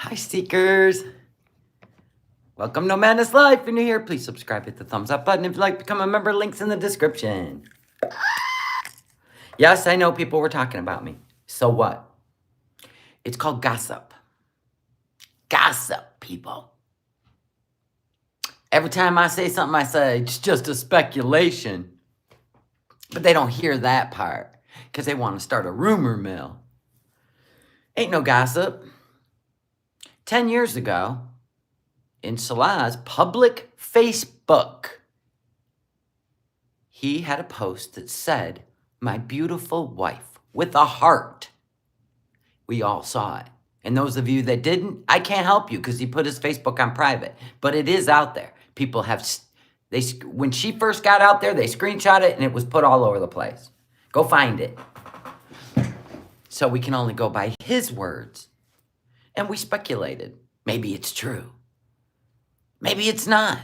Hi, Seekers. Welcome to Madness Life. If you're new here, please subscribe, hit the thumbs up button. If you'd like to become a member, links in the description. Yes, I know people were talking about me. So what? It's called gossip. Gossip, people. Every time I say something, I say, it's just a speculation. But they don't hear that part because they want to start a rumor mill. Ain't no gossip. 10 years ago, in Salah's public Facebook, he had a post that said, "My beautiful wife," with a heart. We all saw it. And those of you that didn't, I can't help you because he put his Facebook on private. But it is out there. People have, when she first got out there, they screenshot it and it was put all over the place. Go find it. So we can only go by his words. And we speculated. Maybe it's true. Maybe it's not.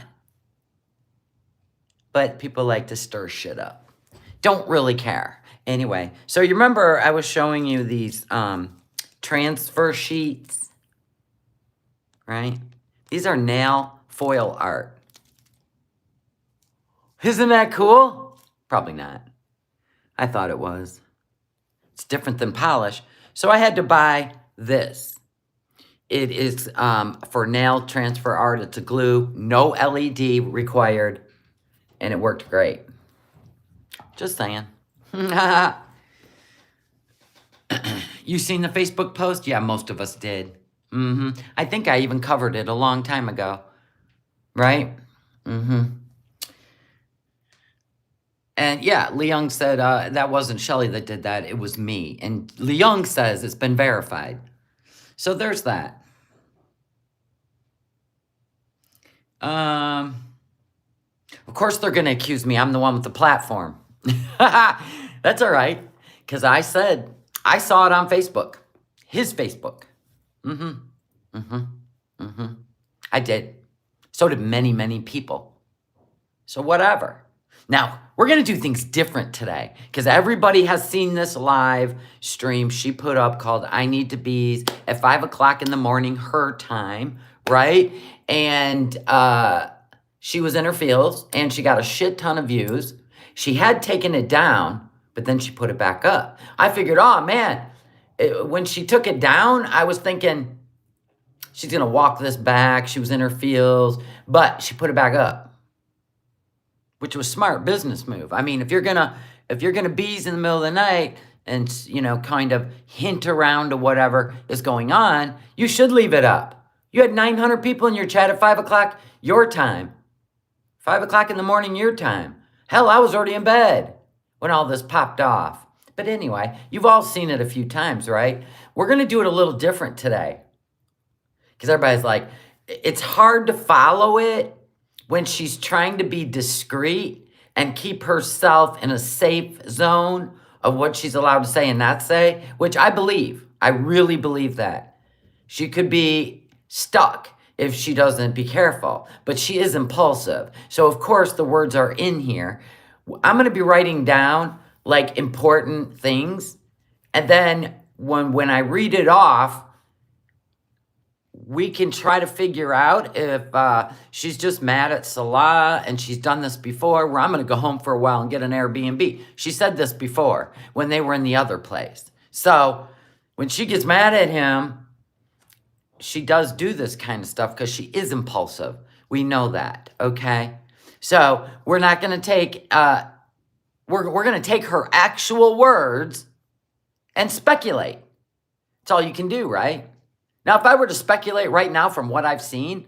But people like to stir shit up. Don't really care. Anyway, so you remember I was showing you these transfer sheets, right? These are nail foil art. Isn't that cool? Probably not. I thought it was. It's different than polish. So I had to buy this. It is for nail transfer art. It's a glue, no LED required, and it worked great. Just saying. You seen the Facebook post? Yeah, most of us did. I think I even covered it a long time ago, right? And yeah, Leung said that wasn't Shelly that did that. It was me. And Leung says it's been verified. So there's that. Of course they're going to accuse me. I'm the one with the platform. That's all right. Because I said, I saw it on Facebook. His Facebook. I did. So did many, many people. So whatever. Now, we're going to do things different today. Because everybody has seen this live stream she put up called I Need to Bees at 5 o'clock in the morning, her time, right? And she was in her fields, and she got a shit ton of views. She had taken it down, but then she put it back up. I figured, oh, man, when she took it down, I was thinking she's going to walk this back. She was in her fields, but she put it back up, which was a smart business move. I mean, if you're gonna bees in the middle of the night and, you know, kind of hint around to whatever is going on, you should leave it up. You had 900 people in your chat at 5 o'clock your time. 5 o'clock in the morning your time. Hell, I was already in bed when all this popped off. But anyway, you've all seen it a few times, right? We're going to do it a little different today. Because everybody's like, it's hard to follow it when she's trying to be discreet and keep herself in a safe zone of what she's allowed to say and not say, which I believe. I really believe that. She could be stuck if she doesn't be careful, but she is impulsive. So of course the words are in here. I'm going to be writing down like important things. And then when I read it off, we can try to figure out if she's just mad at Salah and she's done this before, where I'm going to go home for a while and get an Airbnb. She said this before when they were in the other place. So when she gets mad at him, she does do this kind of stuff because she is impulsive. We know that, okay? So we're not going to take, we're going to take her actual words and speculate. That's all you can do, right? Now, if I were to speculate right now from what I've seen,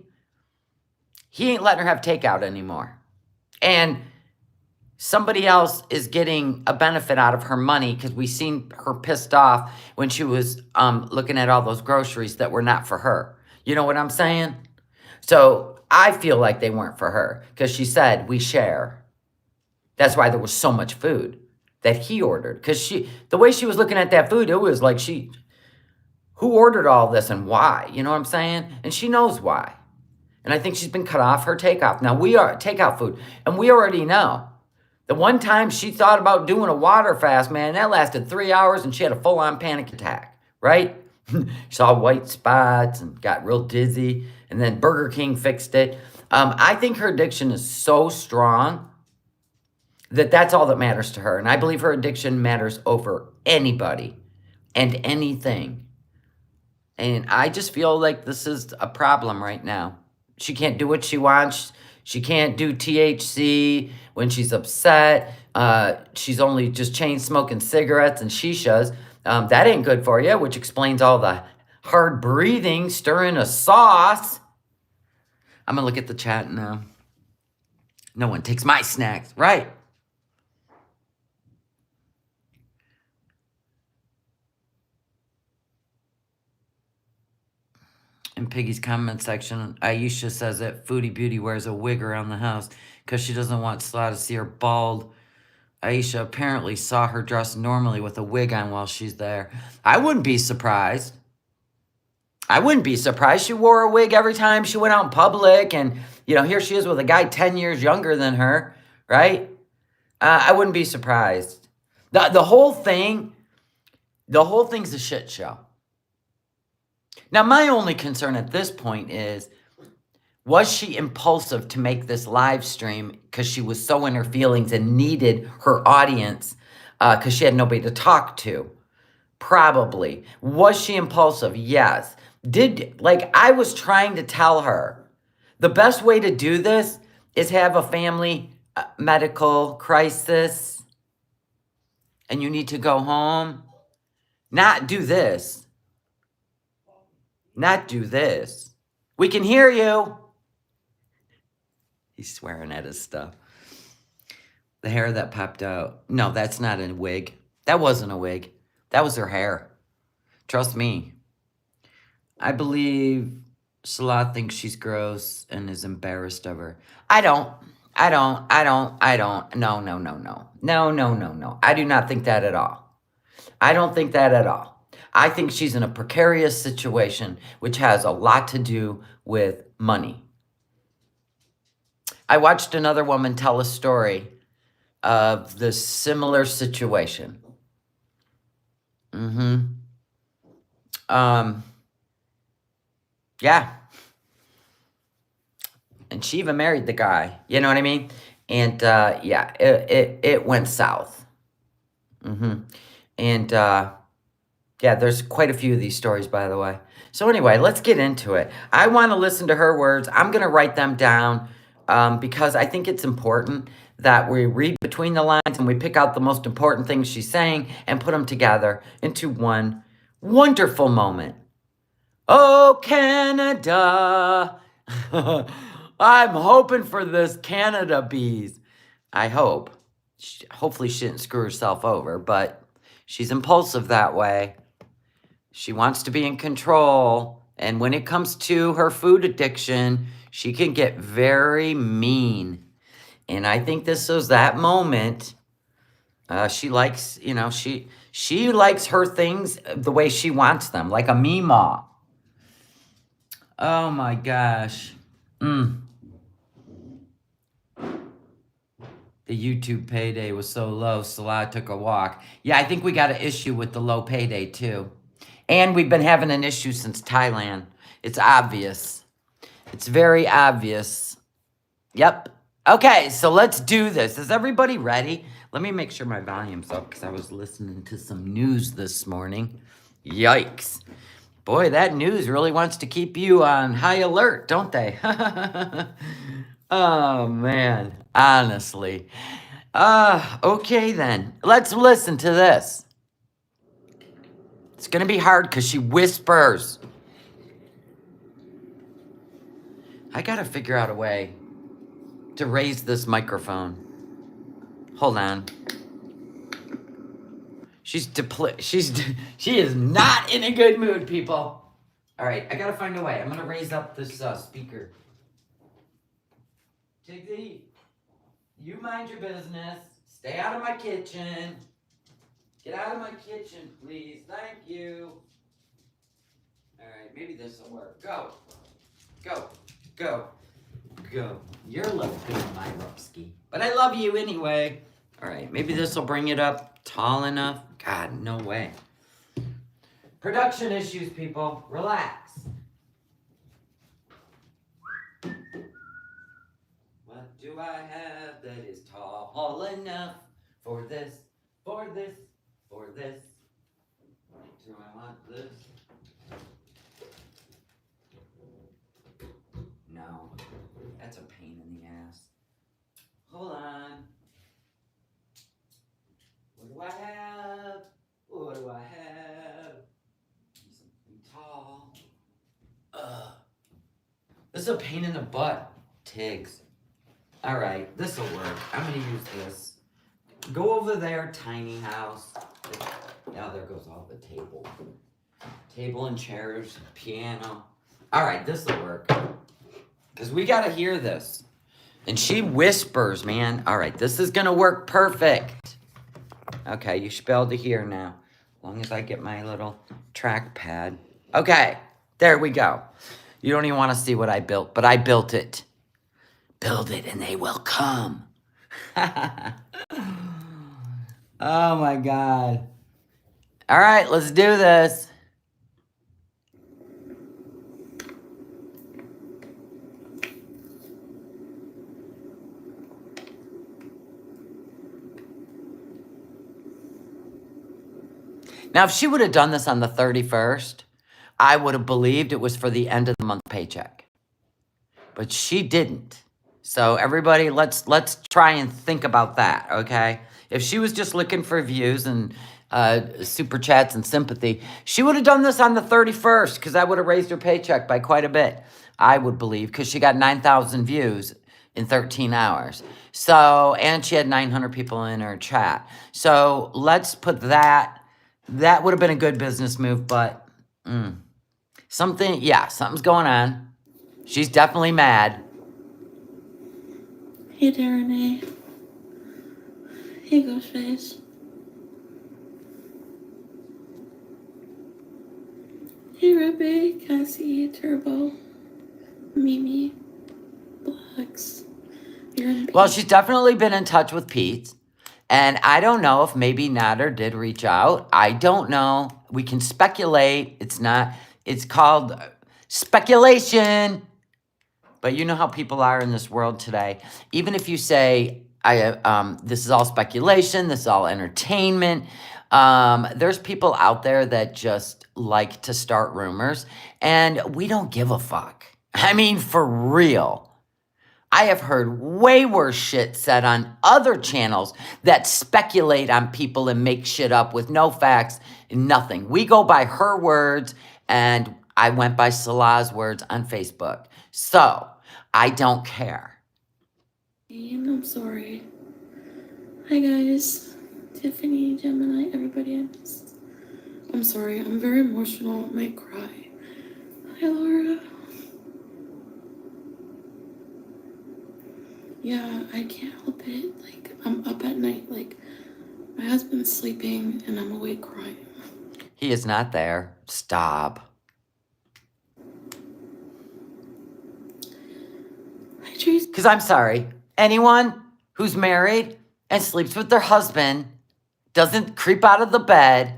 he ain't letting her have takeout anymore. And somebody else is getting a benefit out of her money because we seen her pissed off when she was looking at all those groceries that were not for her. You know what I'm saying? So I feel like they weren't for her because she said, we share. That's why there was so much food that he ordered. Because the way she was looking at that food, it was like who ordered all this and why? You know what I'm saying? And she knows why. And I think she's been cut off her takeout. Now, we are takeout food. And we already know. The one time she thought about doing a water fast, man, that lasted 3 hours and she had a full-on panic attack, right? Saw white spots and got real dizzy. And then Burger King fixed it. I think her addiction is so strong that that's all that matters to her. And I believe her addiction matters over anybody and anything. And I just feel like this is a problem right now. She can't do what she wants. She can't do THC when she's upset. She's only just chain smoking cigarettes and shishas. That ain't good for you, which explains all the hard breathing, stirring a sauce. I'm going to look at the chat now. No one takes my snacks. Right. In Piggy's comment section, Aisha says that Foodie Beauty wears a wig around the house because she doesn't want Sla to see her bald. Aisha apparently saw her dressed normally with a wig on while she's there. I wouldn't be surprised. I wouldn't be surprised. She wore a wig every time she went out in public. And, you know, here she is with a guy 10 years younger than her, right? I wouldn't be surprised. The whole thing's a shit show. Now, my only concern at this point is, was she impulsive to make this live stream because she was so in her feelings and needed her audience because she had nobody to talk to? Probably. Was she impulsive? Yes. I was trying to tell her, the best way to do this is have a family medical crisis and you need to go home. Not do this. Not do this. We can hear you. He's swearing at his stuff. The hair that popped out. No, that's not a wig. That wasn't a wig. That was her hair. Trust me. I believe Salah thinks she's gross and is embarrassed of her. I don't. No. I do not think that at all. I don't think that at all. I think she's in a precarious situation, which has a lot to do with money. I watched another woman tell a story of the similar situation. Yeah. And she even married the guy. You know what I mean? And, yeah, it went south. And, yeah, there's quite a few of these stories, by the way. So anyway, let's get into it. I want to listen to her words. I'm going to write them down because I think it's important that we read between the lines and we pick out the most important things she's saying and put them together into one wonderful moment. Oh, Canada. I'm hoping for this Canada bees. I hope. Hopefully she didn't screw herself over, but she's impulsive that way. She wants to be in control. And when it comes to her food addiction, she can get very mean. And I think this was that moment. She likes, you know, she likes her things the way she wants them, like a Meemaw. Oh my gosh. The YouTube payday was so low, Salah took a walk. Yeah, I think we got an issue with the low payday too. And we've been having an issue since Thailand. It's obvious. It's very obvious. Yep. Okay, so let's do this. Is everybody ready? Let me make sure my volume's up because I was listening to some news this morning. Yikes. Boy, that news really wants to keep you on high alert, don't they? Oh, man. Honestly. Okay, then. Let's listen to this. It's going to be hard because she whispers. I got to figure out a way to raise this microphone. Hold on. She is not in a good mood, people. All right, I got to find a way. I'm going to raise up this speaker. Tiggy, you mind your business. Stay out of my kitchen. Get out of my kitchen, please. Thank you. All right, maybe this will work. Go. Go. Go. Go. You're left good, my Rupski. But I love you anyway. All right, maybe this will bring it up tall enough. God, no way. Production issues, people. Relax. What do I have that is tall enough for this, for this, for this? Do I want this? No. That's a pain in the ass. Hold on. What do I have? What do I have? Something tall. Ugh. This is a pain in the butt, Tiggs. All right, this will work. I'm gonna use this. Go over there, tiny house. Now there goes all the table. Table and chairs, piano. All right, this will work. Because we gotta hear this. And she whispers, man. All right, this is gonna work perfect. Okay, you should be able to hear now. As long as I get my little trackpad. Okay, there we go. You don't even want to see what I built, but I built it. Build it and they will come. Oh my God. All right, let's do this. Now, if she would have done this on the 31st, I would have believed it was for the end of the month paycheck. But she didn't. So everybody, let's try and think about that, okay? If she was just looking for views and super chats and sympathy, she would have done this on the 31st because I would have raised her paycheck by quite a bit, I would believe, because she got 9,000 views in 13 hours. So, and she had 900 people in her chat. So let's put that. That would have been a good business move, but something's going on. She's definitely mad. Hey, Darren. Hey, Ghostface. Hey, Rebbe, Cassie, Turbo, Mimi, Blacks. Well, she's definitely been in touch with Pete. And I don't know if maybe Nader did reach out. I don't know. We can speculate. It's called speculation. But you know how people are in this world today. Even if you say, this is all speculation, this is all entertainment, there's people out there that just like to start rumors. And we don't give a fuck. I mean, for real. I have heard way worse shit said on other channels that speculate on people and make shit up with no facts, nothing. We go by her words, and I went by Salah's words on Facebook. So, I don't care. And I'm sorry. Hi, guys. Tiffany, Gemini, everybody. I'm sorry. I'm very emotional. I might cry. Hi, Laura. Yeah, I can't help it. Like, I'm up at night. Like, my husband's sleeping, and I'm awake crying. He is not there. Stop. Hi, Tracy. Because I'm sorry. Anyone who's married and sleeps with their husband doesn't creep out of the bed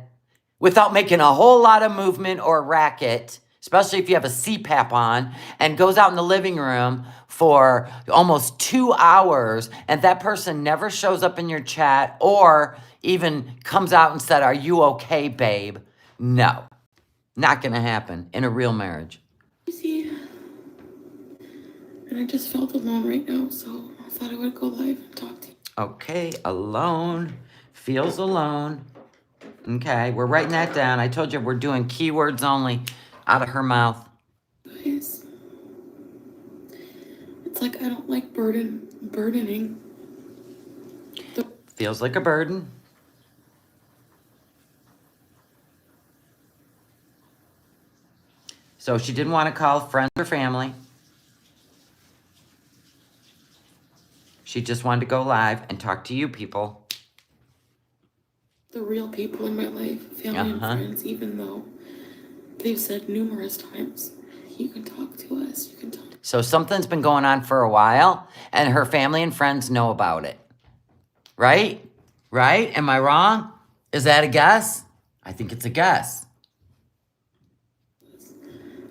without making a whole lot of movement or racket, especially if you have a CPAP on, and goes out in the living room for almost 2 hours, and that person never shows up in your chat or even comes out and said, "Are you okay, babe?" No, not gonna happen in a real marriage. And I just felt alone right now, so I thought I would go live and talk to you. Okay, alone, feels alone. Okay, we're writing that down. I told you we're doing keywords only out of her mouth. Guys, it's like I don't like burdening. Feels like a burden. So she didn't want to call friends or family. She just wanted to go live and talk to you people. The real people in my life, family and friends, even though they've said numerous times, you can talk to us, you can talk. So something's been going on for a while, and her family and friends know about it. Right? Am I wrong? Is that a guess? I think it's a guess.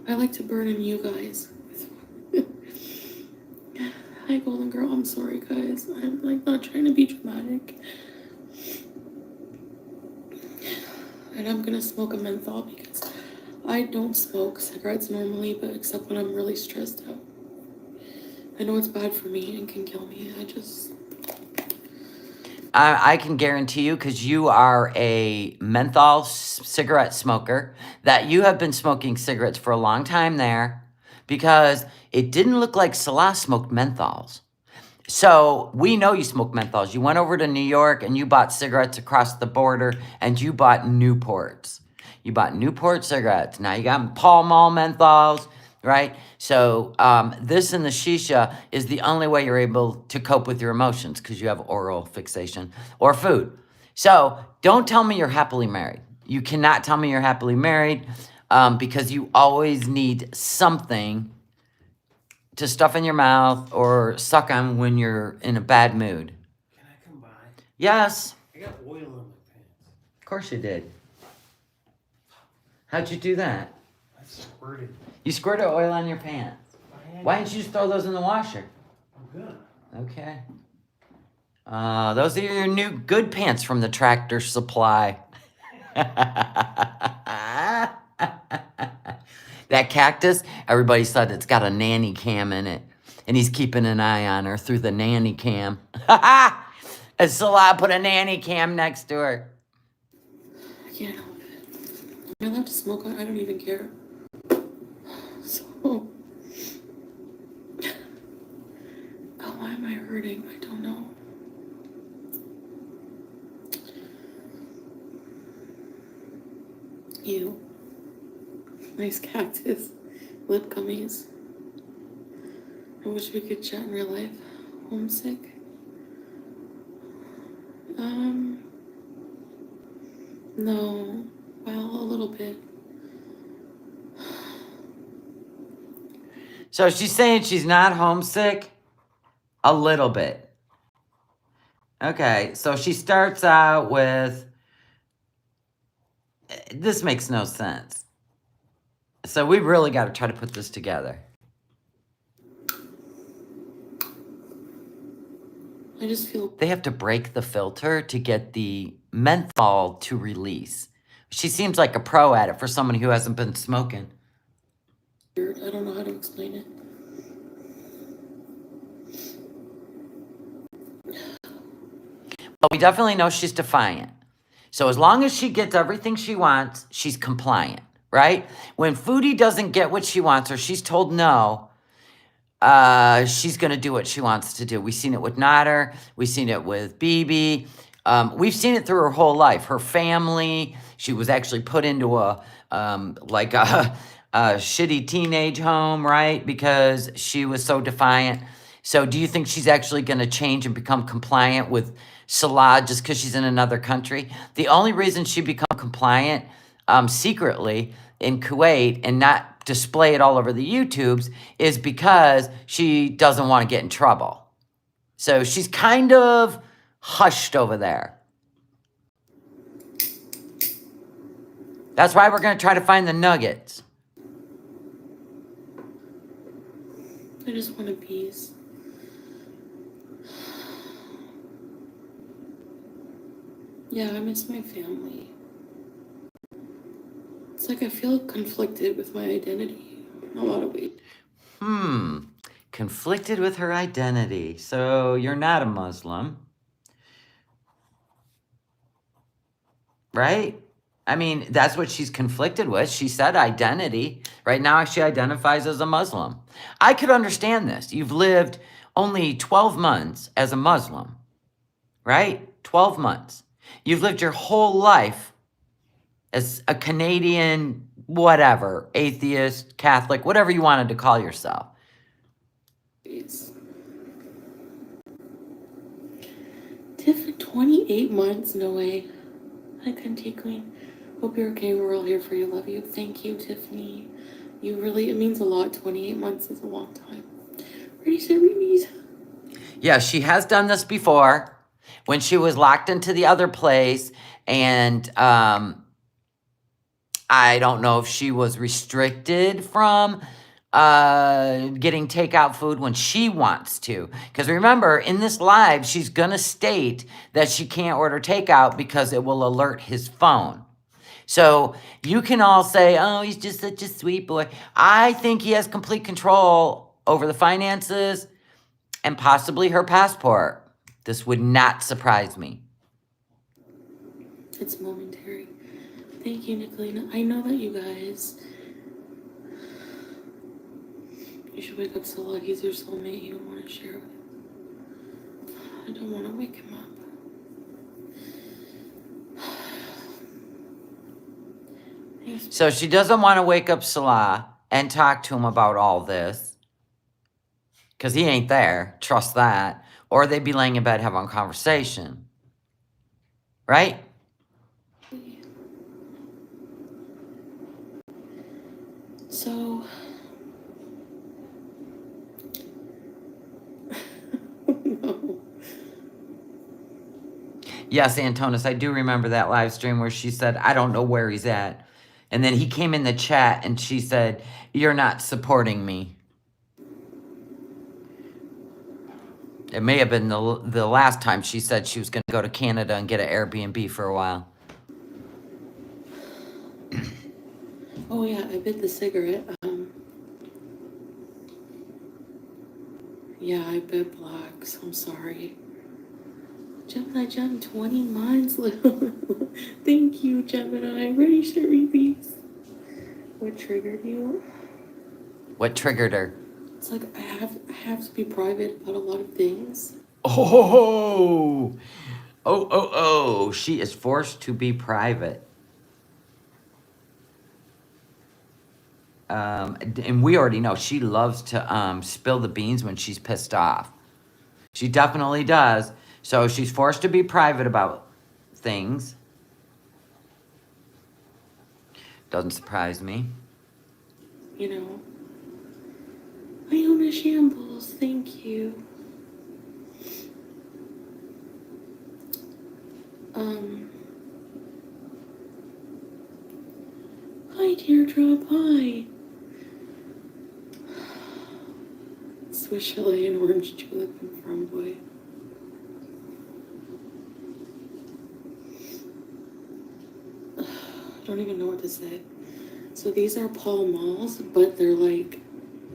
I like to burden you guys. Hi, Golden Girl. I'm sorry, guys. I'm like not trying to be dramatic. And I'm gonna smoke a menthol because I don't smoke cigarettes normally, but except when I'm really stressed out. I know it's bad for me and can kill me. I can guarantee you, because you are a menthol cigarette smoker, that you have been smoking cigarettes for a long time there, because it didn't look like Salah smoked menthols. So we know you smoke menthols. You went over to New York and you bought cigarettes across the border, and you bought Newports. You bought Newport cigarettes. Now you got Pall Mall menthols, right? So this and the shisha is the only way you're able to cope with your emotions, because you have oral fixation or food. So don't tell me you're happily married. You cannot tell me you're happily married, because you always need something to stuff in your mouth or suck on when you're in a bad mood. Can I come by? Yes. I got oil in my pants. Of course you did. How'd you do that? I squirted. You squirted oil on your pants. Why didn't you just throw those in the washer? I'm good. Okay. Those are your new good pants from the Tractor Supply. That cactus, everybody said it's got a nanny cam in it. And he's keeping an eye on her through the nanny cam. And Salah put a nanny cam next to her. I can't help it. I'm allowed to smoke. I don't even care. So, why am I hurting? I don't know. Ew. Nice cactus. Lip gummies. I wish we could chat in real life. Homesick? No. Well, a little bit. So she's saying she's not homesick? A little bit. Okay, so she starts out with, this makes no sense. So we really got to try to put this together. I just feel They have to break the filter to get the menthol to release. She seems like a pro at it for someone who hasn't been smoking. weird. I don't know how to explain it. But we definitely know she's defiant. So as long as she gets everything she wants, she's compliant, right? When Foodie doesn't get what she wants, or she's told no, she's going to do what she wants to do. We've seen it with Nader. We've seen it with Bibi. We've seen it through her whole life. Her family, she was actually put into a shitty teenage home, right? Because she was so defiant. So do you think she's actually going to change and become compliant with Salah just because she's in another country? The only reason she become compliant secretly in Kuwait and not display it all over the YouTubes is because she doesn't want to get in trouble. So she's kind of hushed over there. That's why we're going to try to find the nuggets. I just want a peace. Yeah, I miss my family. It's like I feel conflicted with my identity in a lot of ways. Conflicted with her identity. So you're not a Muslim, right? I mean, that's what she's conflicted with. She said identity. Right now, she identifies as a Muslim. I could understand this. You've lived only 12 months as a Muslim, right? 12 months. You've lived your whole life as a Canadian, whatever, atheist, Catholic, whatever you wanted to call yourself. Tiff, 28 months? No way. Hi, Country Queen. Hope you're okay. We're all here for you. Love you. Thank you, Tiffany. You really, it means a lot. 28 months is a long time. Ready, set, read. Yeah, she has done this before when she was locked into the other place, and I don't know if she was restricted from getting takeout food when she wants to. Because remember, in this live, she's going to state that she can't order takeout because it will alert his phone. So you can all say, oh, he's just such a sweet boy. I think he has complete control over the finances and possibly her passport. This would not surprise me. It's momentary. Thank you, Nicolina. I know that you guys. You should wake up Salah. He's your soulmate. You don't want to share with him. I don't want to wake him up. Thanks. So she doesn't want to wake up Salah and talk to him about all this. Because he ain't there. Trust that. Or they'd be laying in bed having a conversation. Right? So. No. Yes, Antonis, I do remember that live stream where she said, I don't know where he's at. And then he came in the chat and she said, you're not supporting me. It may have been the last time she said she was going to go to Canada and get an Airbnb for a while. Oh yeah, I bit the cigarette. Yeah, I bit blacks. I'm sorry. Gemini Gem, 20 months. Thank you, Gemini. I'm ready to read these. What triggered you? What triggered her? It's like I have to be private about a lot of things. Oh. She is forced to be private. And we already know she loves to spill the beans when she's pissed off. She definitely does. So she's forced to be private about things. Doesn't surprise me. You know. Iona Shambles, thank you. Hi, Teardrop, hi. Swiss chalet and orange julep and framboy. I don't even know what to say. So these are Pall Malls, but they're like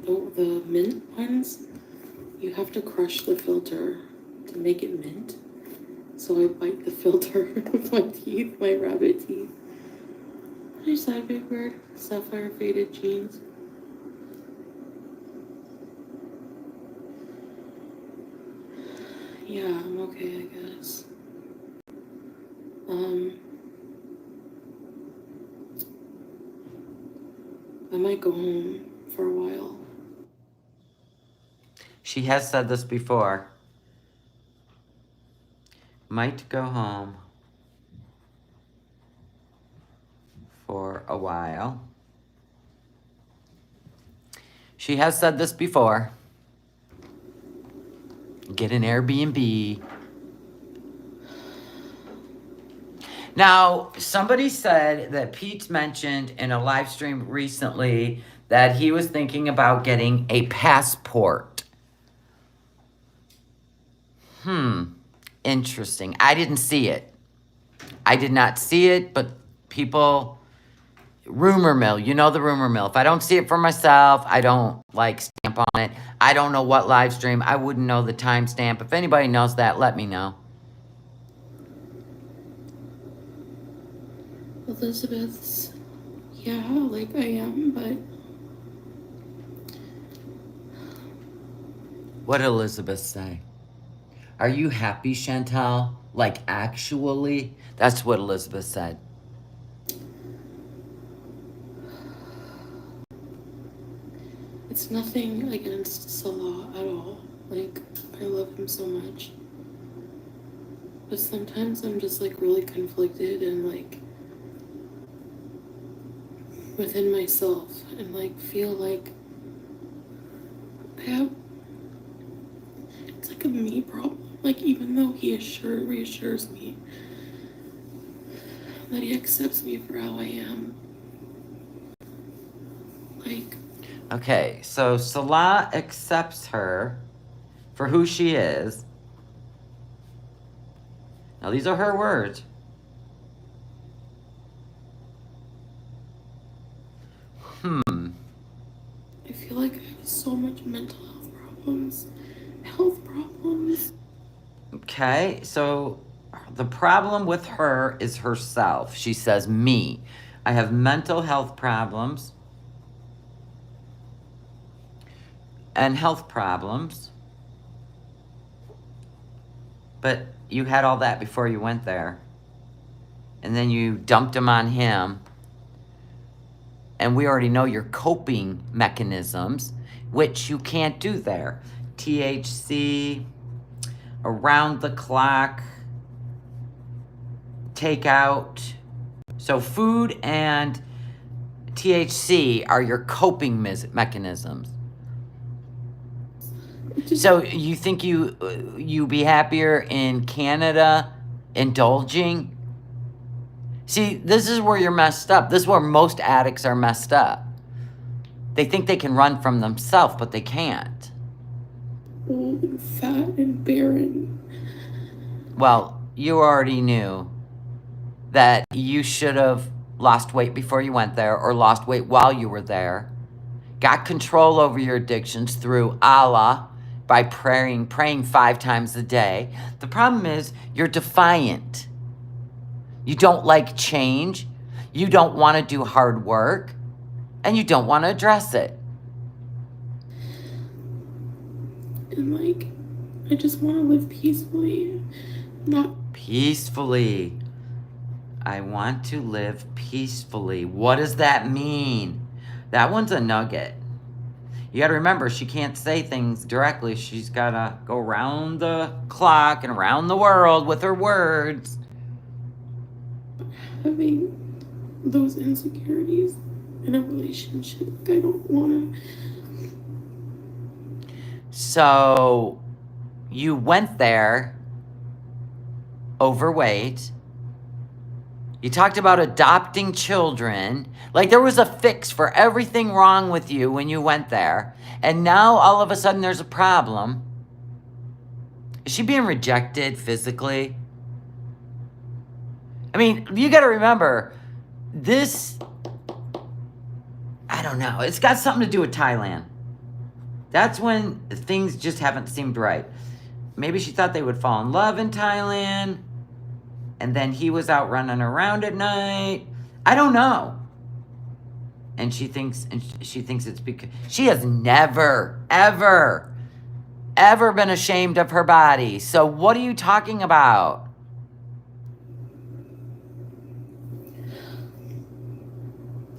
the mint ones. You have to crush the filter to make it mint. So I bite the filter with my teeth, my rabbit teeth. Nice side, Big Bird. Sapphire faded jeans. Yeah, I'm okay, I guess. I might go home for a while. She has said this before. Might go home for a while. She has said this before. Get an Airbnb. Now, somebody said that Pete mentioned in a live stream recently that he was thinking about getting a passport. Interesting. I didn't see it. I did not see it, but people, rumor mill, you know the rumor mill. If I don't see it for myself, I don't like stamp on it. I don't know what live stream. I wouldn't know the timestamp. If anybody knows that, let me know. Elizabeth's, yeah, like I am, but What did Elizabeth say? Are you happy, Chantal? Like, actually? That's what Elizabeth said. it's nothing against Salah at all. Like, I love him so much. But sometimes I'm just like really conflicted and like within myself and like feel like I have, it's like a me problem. Like, even though he reassures me that he accepts me for how I am, Okay, so Salah accepts her for who she is. Now, these are her words. I feel like I have so much mental health problems. Health problems. Okay, so the problem with her is herself. She says, me. I have mental health problems and health problems. But you had all that before you went there. And then you dumped them on him. And we already know your coping mechanisms, which you can't do there. THC, around the clock, takeout. So food and THC are your coping mechanisms. So you think you be happier in Canada indulging? See, this is where you're messed up. This is where most addicts are messed up. They think they can run from themselves, but they can't. Old and fat and barren. Well, you already knew that you should have lost weight before you went there or lost weight while you were there. Got control over your addictions through Allah by praying 5 times a day. The problem is you're defiant. You don't like change. You don't want to do hard work. And you don't want to address it. And like, I just want to live peacefully. Not Peacefully. I want to live peacefully. What does that mean? That one's a nugget. You got to remember, she can't say things directly. She's got to go around the clock and around the world with her words. having those insecurities in a relationship. Like, I don't want to. So you went there overweight. You talked about adopting children. Like there was a fix for everything wrong with you when you went there. And now all of a sudden there's a problem. Is she being rejected physically? I mean, you got to remember, this, I don't know. It's got something to do with Thailand. That's when things just haven't seemed right. Maybe she thought they would fall in love in Thailand. And then he was out running around at night. I don't know. And she thinks it's because she has never, ever been ashamed of her body. So what are you talking about?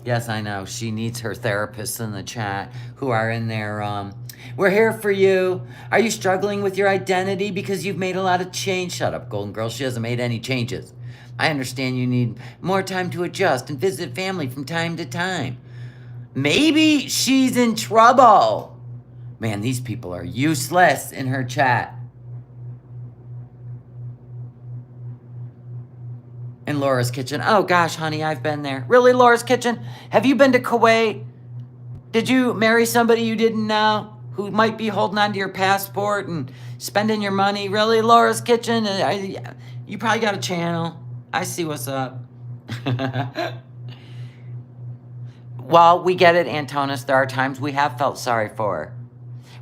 Yes, I know. She needs her therapists in the chat who are in there. We're here for you. Are you struggling with your identity because you've made a lot of change? Shut up, Golden Girl. She hasn't made any changes. I understand you need more time to adjust and visit family from time to time. Maybe she's in trouble. Man, these people are useless in her chat. In Laura's Kitchen. Oh gosh, honey, I've been there. Really, Laura's Kitchen? Have you been to Kuwait? Did you marry somebody you didn't know who might be holding on to your passport and spending your money? Really, Laura's Kitchen? You probably got a channel. I see what's up. Well, we get it, Antonis. There are times we have felt sorry for her.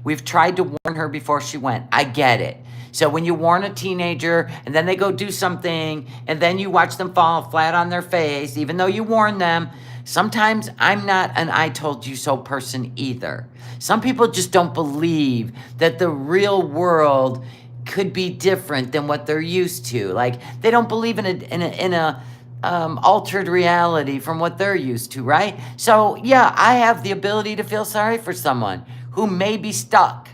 We've tried to warn her before she went. I get it. So when you warn a teenager and then they go do something and then you watch them fall flat on their face, even though you warn them, sometimes I'm not an I told you so person either. Some people just don't believe that the real world could be different than what they're used to. Like they don't believe in a altered reality from what they're used to, right? So yeah, I have the ability to feel sorry for someone who may be stuck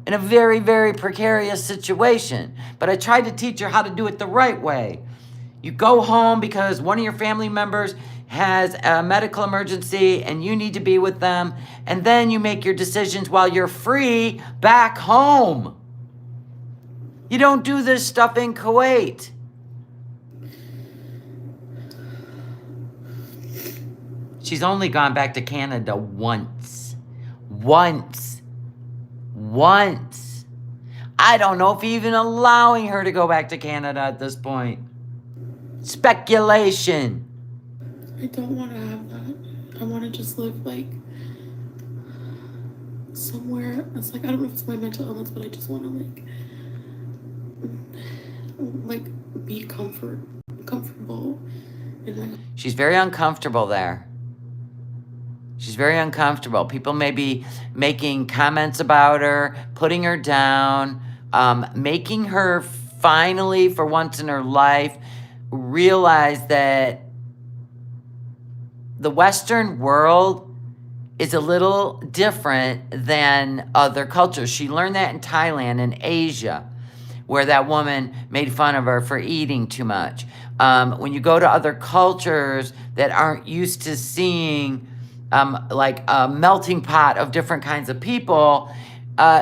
in a very, very precarious situation. But I tried to teach her how to do it the right way. You go home because one of your family members has a medical emergency and you need to be with them. And then you make your decisions while you're free back home. You don't do this stuff in Kuwait. She's only gone back to Canada once. once. Once. I don't know if even allowing her to go back to Canada at this point. Speculation. I don't want to have that. I want to just live like somewhere. It's like, I don't know if it's my mental illness, but I just want to like be comfortable. She's very uncomfortable there. She's very uncomfortable. People may be making comments about her, putting her down, making her finally, for once in her life, realize that the Western world is a little different than other cultures. She learned that in Thailand and Asia, where that woman made fun of her for eating too much. When you go to other cultures that aren't used to seeing like a melting pot of different kinds of people,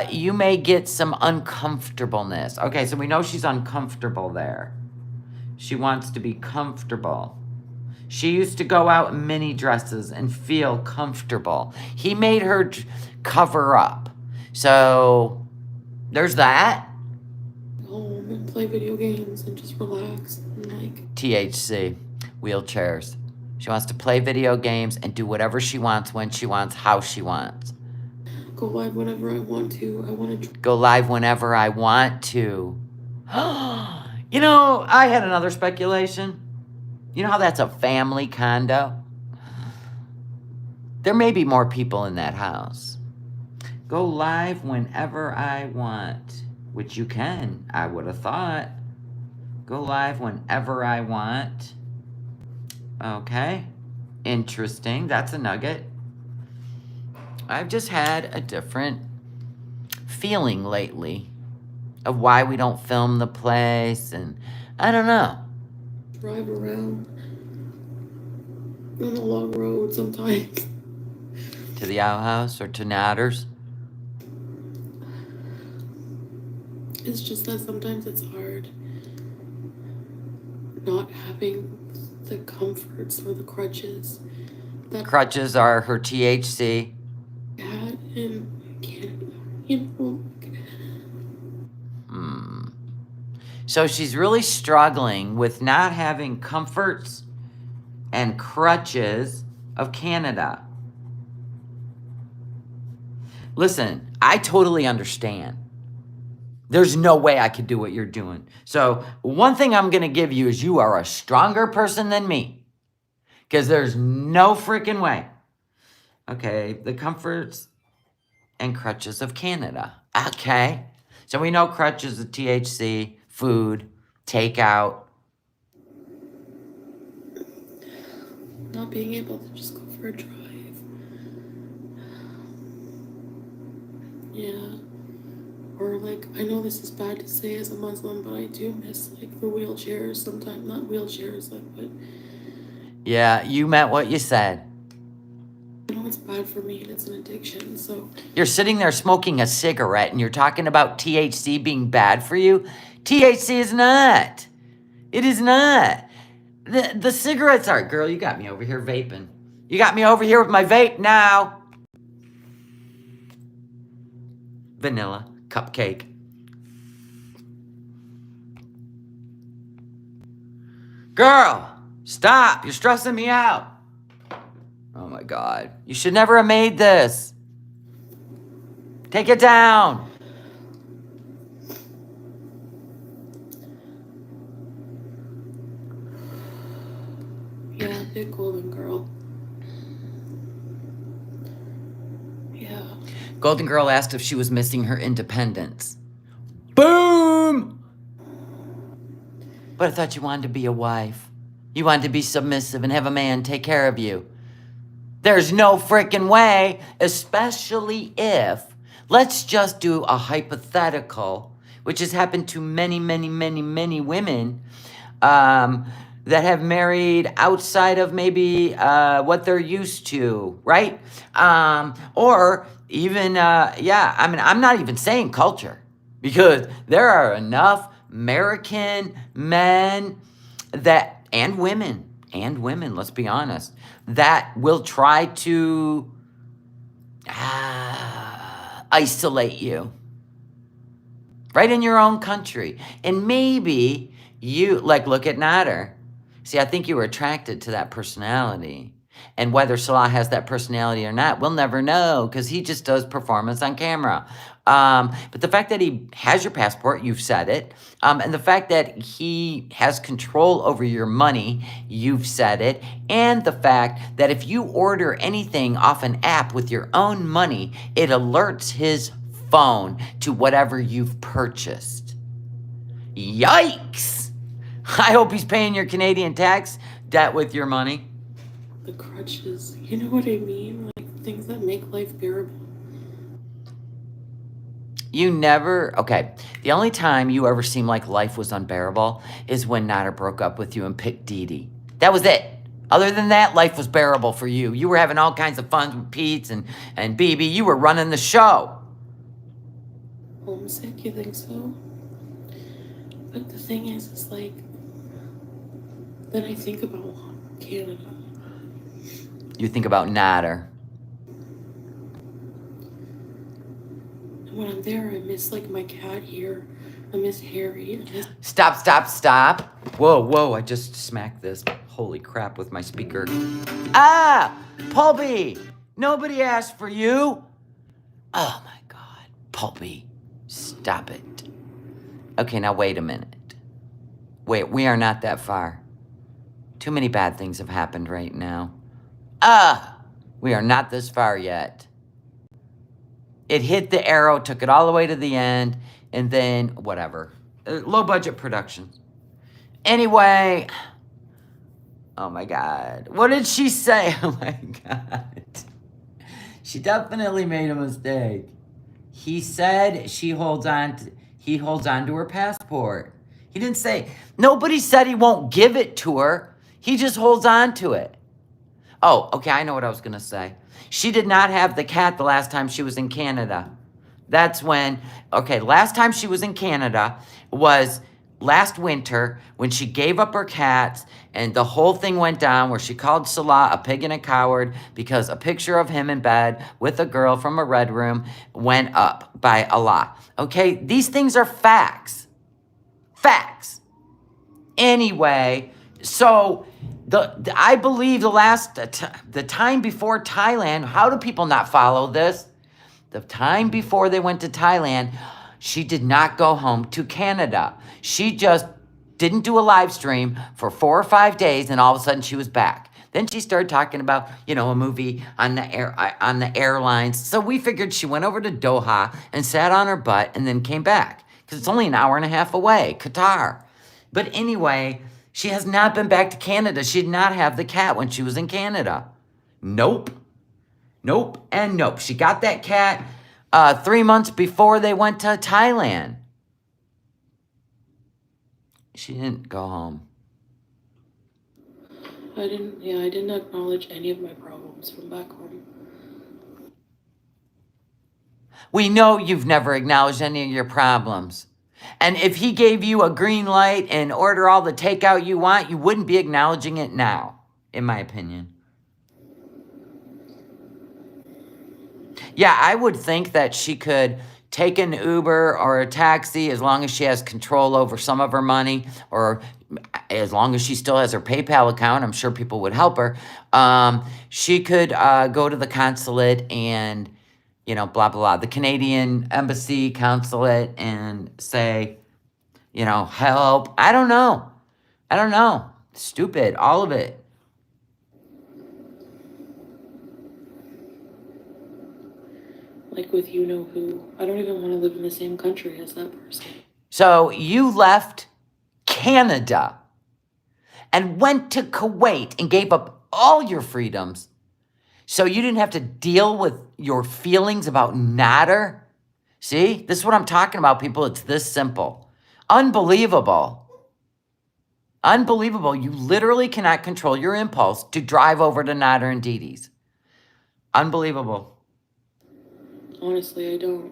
you may get some uncomfortableness. Okay, so we know she's uncomfortable there. She wants to be comfortable. She used to go out in mini dresses and feel comfortable. He made her cover up. So there's that. Home and play video games and just relax and like THC, wheelchairs. She wants to play video games and do whatever she wants, when she wants, how she wants. Go live whenever I want to. I want to go live whenever I want to. You know, I had another speculation. You know how that's a family condo? There may be more people in that house. Go live whenever I want, which you can, I would have thought. Go live whenever I want. Okay, interesting. That's a nugget. I've just had a different feeling lately of why we don't film the place, and I don't know. drive around on a long road sometimes. To the outhouse or to Natters? It's just that sometimes it's hard not having the comforts or the crutches that Crutches are her THC. I had in Canada, you know. So she's really struggling with not having comforts and crutches of Canada. Listen, I totally understand. There's no way I could do what you're doing. So one thing I'm going to give you is you are a stronger person than me. Because there's no freaking way. Okay, the comforts and crutches of Canada. Okay. So we know crutches of THC, food, takeout. Not being able to just go for a drive. Yeah. Or like, I know this is bad to say as a Muslim, but I do miss like the wheelchairs sometimes. Not wheelchairs, like, but Yeah, you meant what you said. I know it's bad for me and it's an addiction, so. You're sitting there smoking a cigarette and you're talking about THC being bad for you? THC is not. It is not. The cigarettes are. Girl, you got me over here vaping. You got me over here with my vape now. Vanilla cupcake. Girl, stop. You're stressing me out. Oh my God. You should never have made this. Take it down. Yeah, big golden girl. Yeah. Golden Girl asked if she was missing her independence. Boom! But I thought you wanted to be a wife. You wanted to be submissive and have a man take care of you. There's no freaking way, especially if, let's just do a hypothetical, which has happened to many, many, many, many women that have married outside of maybe what they're used to, right? Or even, I mean, I'm not even saying culture, because there are enough American men that, and women, let's be honest, that will try to isolate you right in your own country. And maybe you, like, look at Nader. See, I think you were attracted to that personality. And whether Salah has that personality or not, we'll never know because he just does performance on camera. But the fact that he has your passport, you've said it. And the fact that he has control over your money, you've said it. And the fact that if you order anything off an app with your own money, it alerts his phone to whatever you've purchased. Yikes! I hope he's paying your Canadian tax debt with your money. The crutches, you know what I mean? Like things that make life bearable. You never, okay, the only time you ever seemed like life was unbearable is when Nader broke up with you and picked Dee Dee. That was it. Other than that, life was bearable for you. You were having all kinds of fun with Pete and BB. You were running the show. Homesick, you think so? But the thing is like, then I think about Canada. You think about Nader. And when I'm there, I miss like my cat here. I miss Harry. I miss... Stop. Whoa, I just smacked this. Holy crap with my speaker. Ah, Pulby, nobody asked for you. Oh my God, Pulby, stop it. Okay, now wait a minute. Wait, we are not that far. Too many bad things have happened right now. We are not this far yet. It hit the arrow, took it all the way to the end, and then whatever. Low budget productions. Anyway, oh my God. What did she say? Oh my God. She definitely made a mistake. He said he holds on to her passport. He didn't say, nobody said he won't give it to her. He just holds on to it. Oh, okay, I know what I was going to say. She did not have the cat the last time she was in Canada. That's when, okay, last time she was in Canada was last winter when she gave up her cats and the whole thing went down where she called Salah a pig and a coward because a picture of him in bed with a girl from a red room went up by Allah. Okay, these things are facts. Facts. Anyway, so I believe the time before Thailand, how do people not follow this? The time before they went to Thailand, she did not go home to Canada. She just didn't do a live stream for 4 or 5 days, and all of a sudden she was back. Then she started talking about, a movie on the airlines. So we figured she went over to Doha and sat on her butt and then came back because it's only an hour and a half away, Qatar. But anyway, she has not been back to Canada. She did not have the cat when she was in Canada. Nope, and nope. She got that cat 3 months before they went to Thailand. She didn't go home. I didn't acknowledge any of my problems from back home. We know you've never acknowledged any of your problems. And if he gave you a green light and order all the takeout you want, you wouldn't be acknowledging it now, in my opinion. Yeah, I would think that she could take an Uber or a taxi as long as she has control over some of her money, or as long as she still has her PayPal account. I'm sure people would help her. She could go to the consulate and, blah, blah, blah, the Canadian embassy consulate and say, help. I don't know. Stupid, all of it. Like with you-know-who. I don't even want to live in the same country as that person. So you left Canada and went to Kuwait and gave up all your freedoms so you didn't have to deal with your feelings about Nader? See, this is what I'm talking about, people. It's this simple. Unbelievable. You literally cannot control your impulse to drive over to Nader and Dee Dee's. Unbelievable. Honestly, I don't.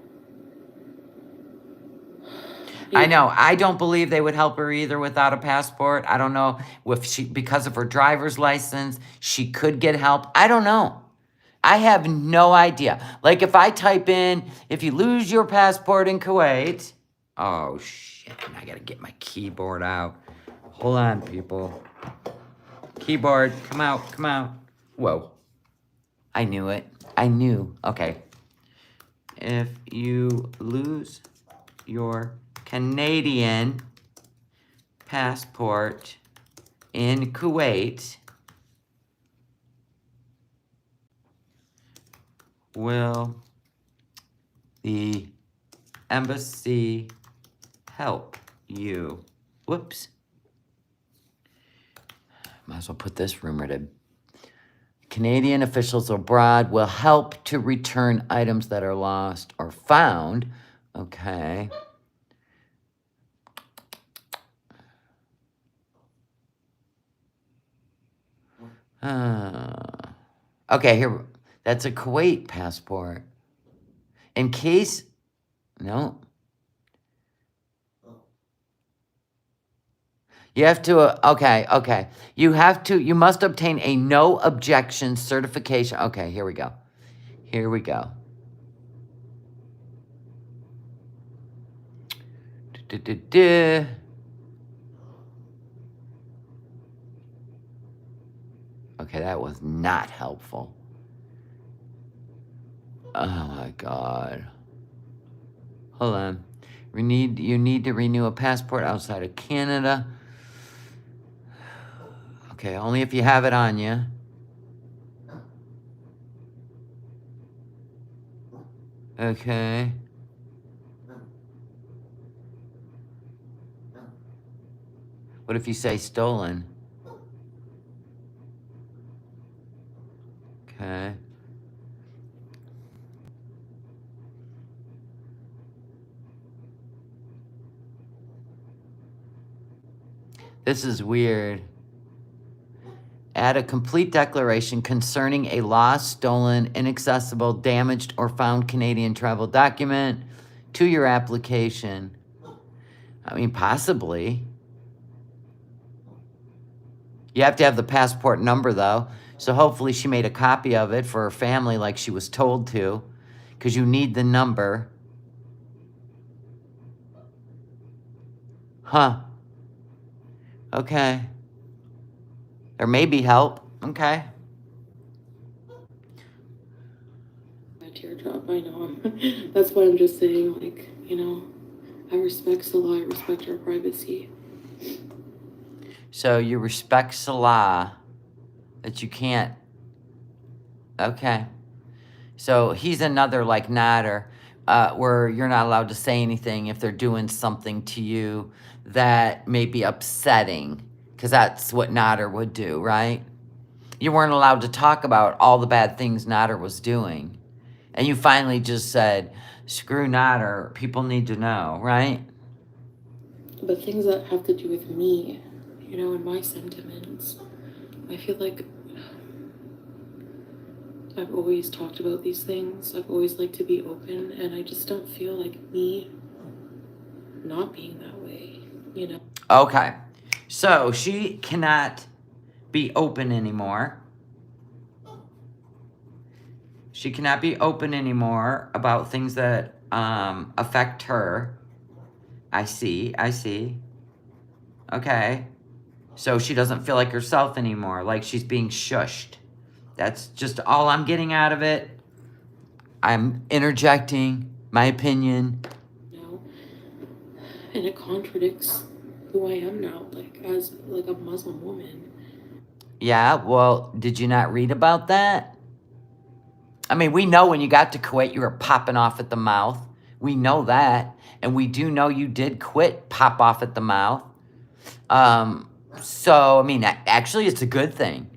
I know. I don't believe they would help her either without a passport. I don't know if because of her driver's license, she could get help. I don't know. I have no idea. Like if I type in, if you lose your passport in Kuwait, oh shit, I gotta get my keyboard out. Hold on, people. Keyboard, come out, come out. Whoa. I knew it. I knew. Okay. If you lose your Canadian passport in Kuwait, will the embassy help you? Whoops. Might as well put this rumor to. Canadian officials abroad will help to return items that are lost or found. Okay. Okay, here. That's a Kuwait passport. In case. No. You have to, okay. You must obtain a no objection certification. Okay, here we go. Du-du-du-du. Okay, that was not helpful. Oh my God. Hold on. You need to renew a passport outside of Canada. Okay, only if you have it on you. Okay. What if you say stolen? Okay. This is weird. Add a complete declaration concerning a lost, stolen, inaccessible, damaged, or found Canadian travel document to your application. I mean, possibly. You have to have the passport number, though. So hopefully she made a copy of it for her family like she was told to, because you need the number. Huh. Okay. There may be help. Okay. A teardrop, I know. That's why I'm just saying, like, you know, I respect Salah, I respect her privacy. So you respect Salah, that you can't. Okay. So he's another like Nader, where you're not allowed to say anything if they're doing something to you that may be upsetting, because that's what Nader would do, right? You weren't allowed to talk about all the bad things Nader was doing. And you finally just said, screw Nader, people need to know, right? But things that have to do with me, you know, and my sentiments, I feel like I've always talked about these things. I've always liked to be open, and I just don't feel like me not being that way, you know? Okay. So she cannot be open anymore. She cannot be open anymore about things that affect her. I see. Okay. So she doesn't feel like herself anymore, like she's being shushed. That's just all I'm getting out of it. I'm interjecting my opinion. You know? And it contradicts who I am now, like, as, like, a Muslim woman. Yeah, well, did you not read about that? I mean, we know when you got to Kuwait, you were popping off at the mouth. We know that. And we do know you did quit pop off at the mouth. So, I mean, actually, it's a good thing.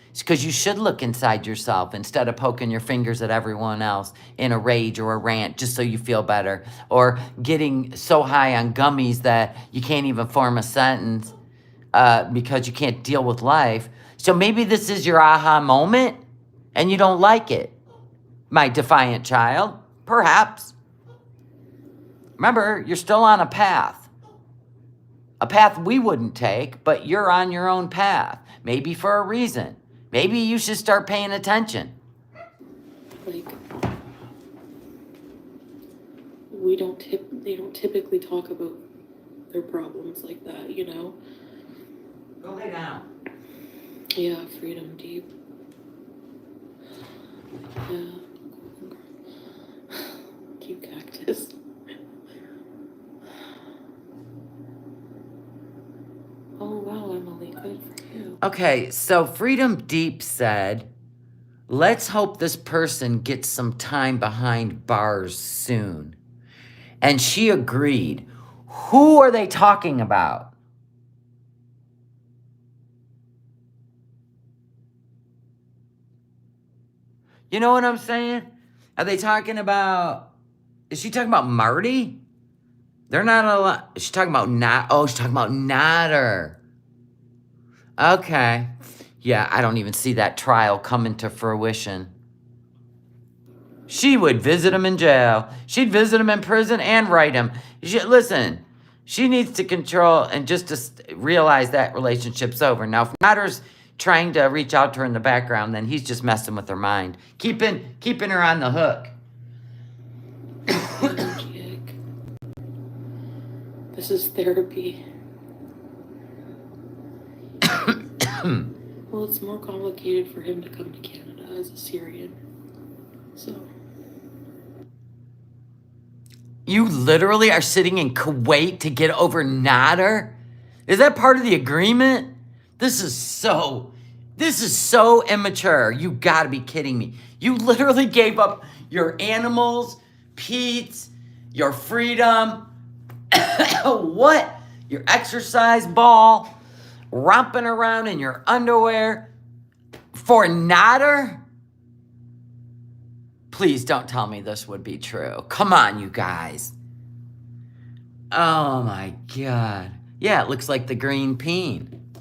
It's because you should look inside yourself instead of poking your fingers at everyone else in a rage or a rant just so you feel better. Or getting so high on gummies that you can't even form a sentence because you can't deal with life. So maybe this is your aha moment and you don't like it, my defiant child. Perhaps. Remember, you're still on a path. A path we wouldn't take, but you're on your own path. Maybe for a reason. Maybe you should start paying attention. Like, they don't typically talk about their problems like that, you know? Go lay down. Yeah, freedom deep. Yeah. Cute cactus. Oh wow, Emily, good for you. Okay, so Freedom Deep said, let's hope this person gets some time behind bars soon. And she agreed. Who are they talking about? You know what I'm saying? Are they talking about, is she talking about Marty? They're not a lot. Is she talking about she's talking about Nader. Okay. Yeah, I don't even see that trial coming to fruition. She would visit him in jail. She'd visit him in prison and write him. Listen, she needs to control and just to realize that relationship's over. Now, if Nader's trying to reach out to her in the background, then he's just messing with her mind. Keeping her on the hook. Jig. This is therapy. Well, it's more complicated for him to come to Canada as a Syrian. So. You literally are sitting in Kuwait to get over Nader? Is that part of the agreement? This is so immature. You gotta be kidding me. You literally gave up your animals, Pete's, your freedom, what? Your exercise ball, romping around in your underwear for Nader? Please don't tell me this would be true. Come on, you guys. Oh my God. Yeah, it looks like the green peen.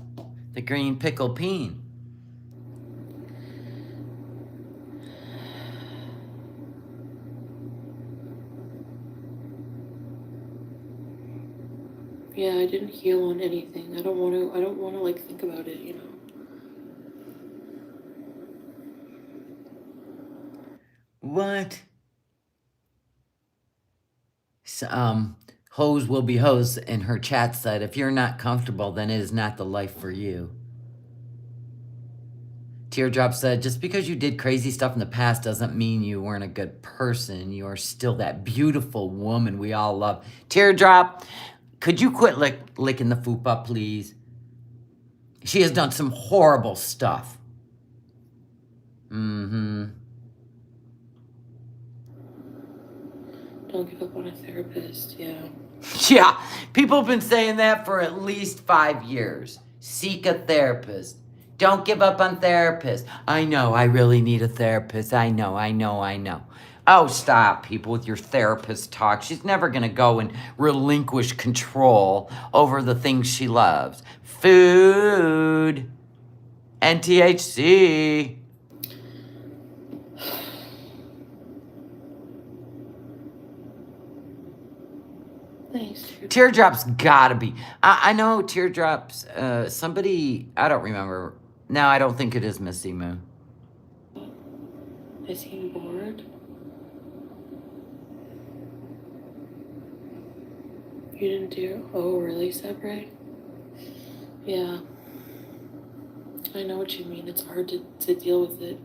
The green pickle peen. Yeah, I didn't heal on anything. I don't want to like think about it, you know. What? So, hoes will be hoes in her chat said, if you're not comfortable, then it is not the life for you. Teardrop said, just because you did crazy stuff in the past doesn't mean you weren't a good person. You are still that beautiful woman we all love. Teardrop, could you quit licking the fupa, please? She has done some horrible stuff. Mm-hmm. Don't give up on a therapist, yeah. Yeah, people have been saying that for at least 5 years. Seek a therapist. Don't give up on therapists. I know, I really need a therapist. I know. Oh, stop, people, with your therapist talk. She's never going to go and relinquish control over the things she loves. Food and THC. Thanks. Teardrops gotta be. I know Teardrops, somebody, I don't remember. No, I don't think it is Missy Moon. Is he bored? You didn't do. Oh, really, Sabre? Yeah. I know what you mean. It's hard to deal with it.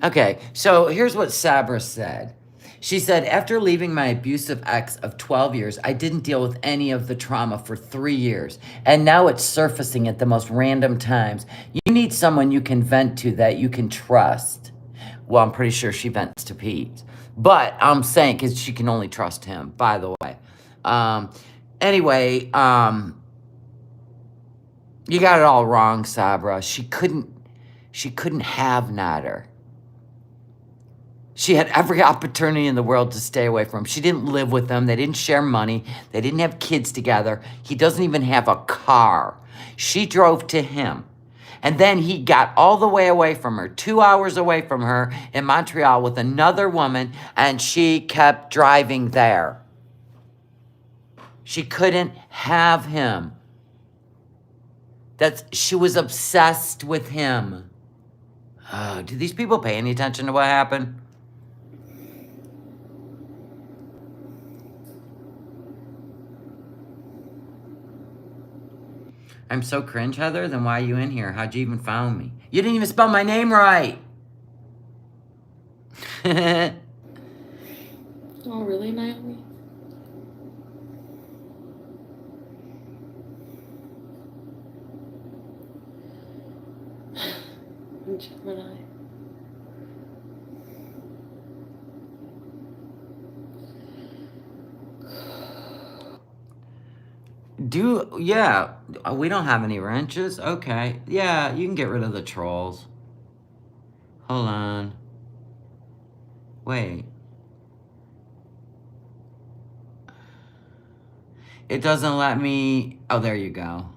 Okay, so here's what Sabra said. She said, after leaving my abusive ex of 12 years, I didn't deal with any of the trauma for 3 years. And now it's surfacing at the most random times. You need someone you can vent to that you can trust. Well, I'm pretty sure she vents to Pete. But I'm saying, because she can only trust him, by the way. Anyway, you got it all wrong, Sabra. She couldn't have Nader. She had every opportunity in the world to stay away from him. She didn't live with him. They didn't share money. They didn't have kids together. He doesn't even have a car. She drove to him. And then he got all the way away from her, 2 hours away from her in Montreal with another woman, and she kept driving there. She couldn't have him. She was obsessed with him. Do these people pay any attention to what happened? I'm so cringe, Heather. Then why are you in here? How'd you even found me? You didn't even spell my name right. Oh, really, Naomi? I'm Gemini. Yeah, we don't have any wrenches. Okay. Yeah, you can get rid of the trolls. Hold on. Wait. It doesn't let me. Oh, there you go.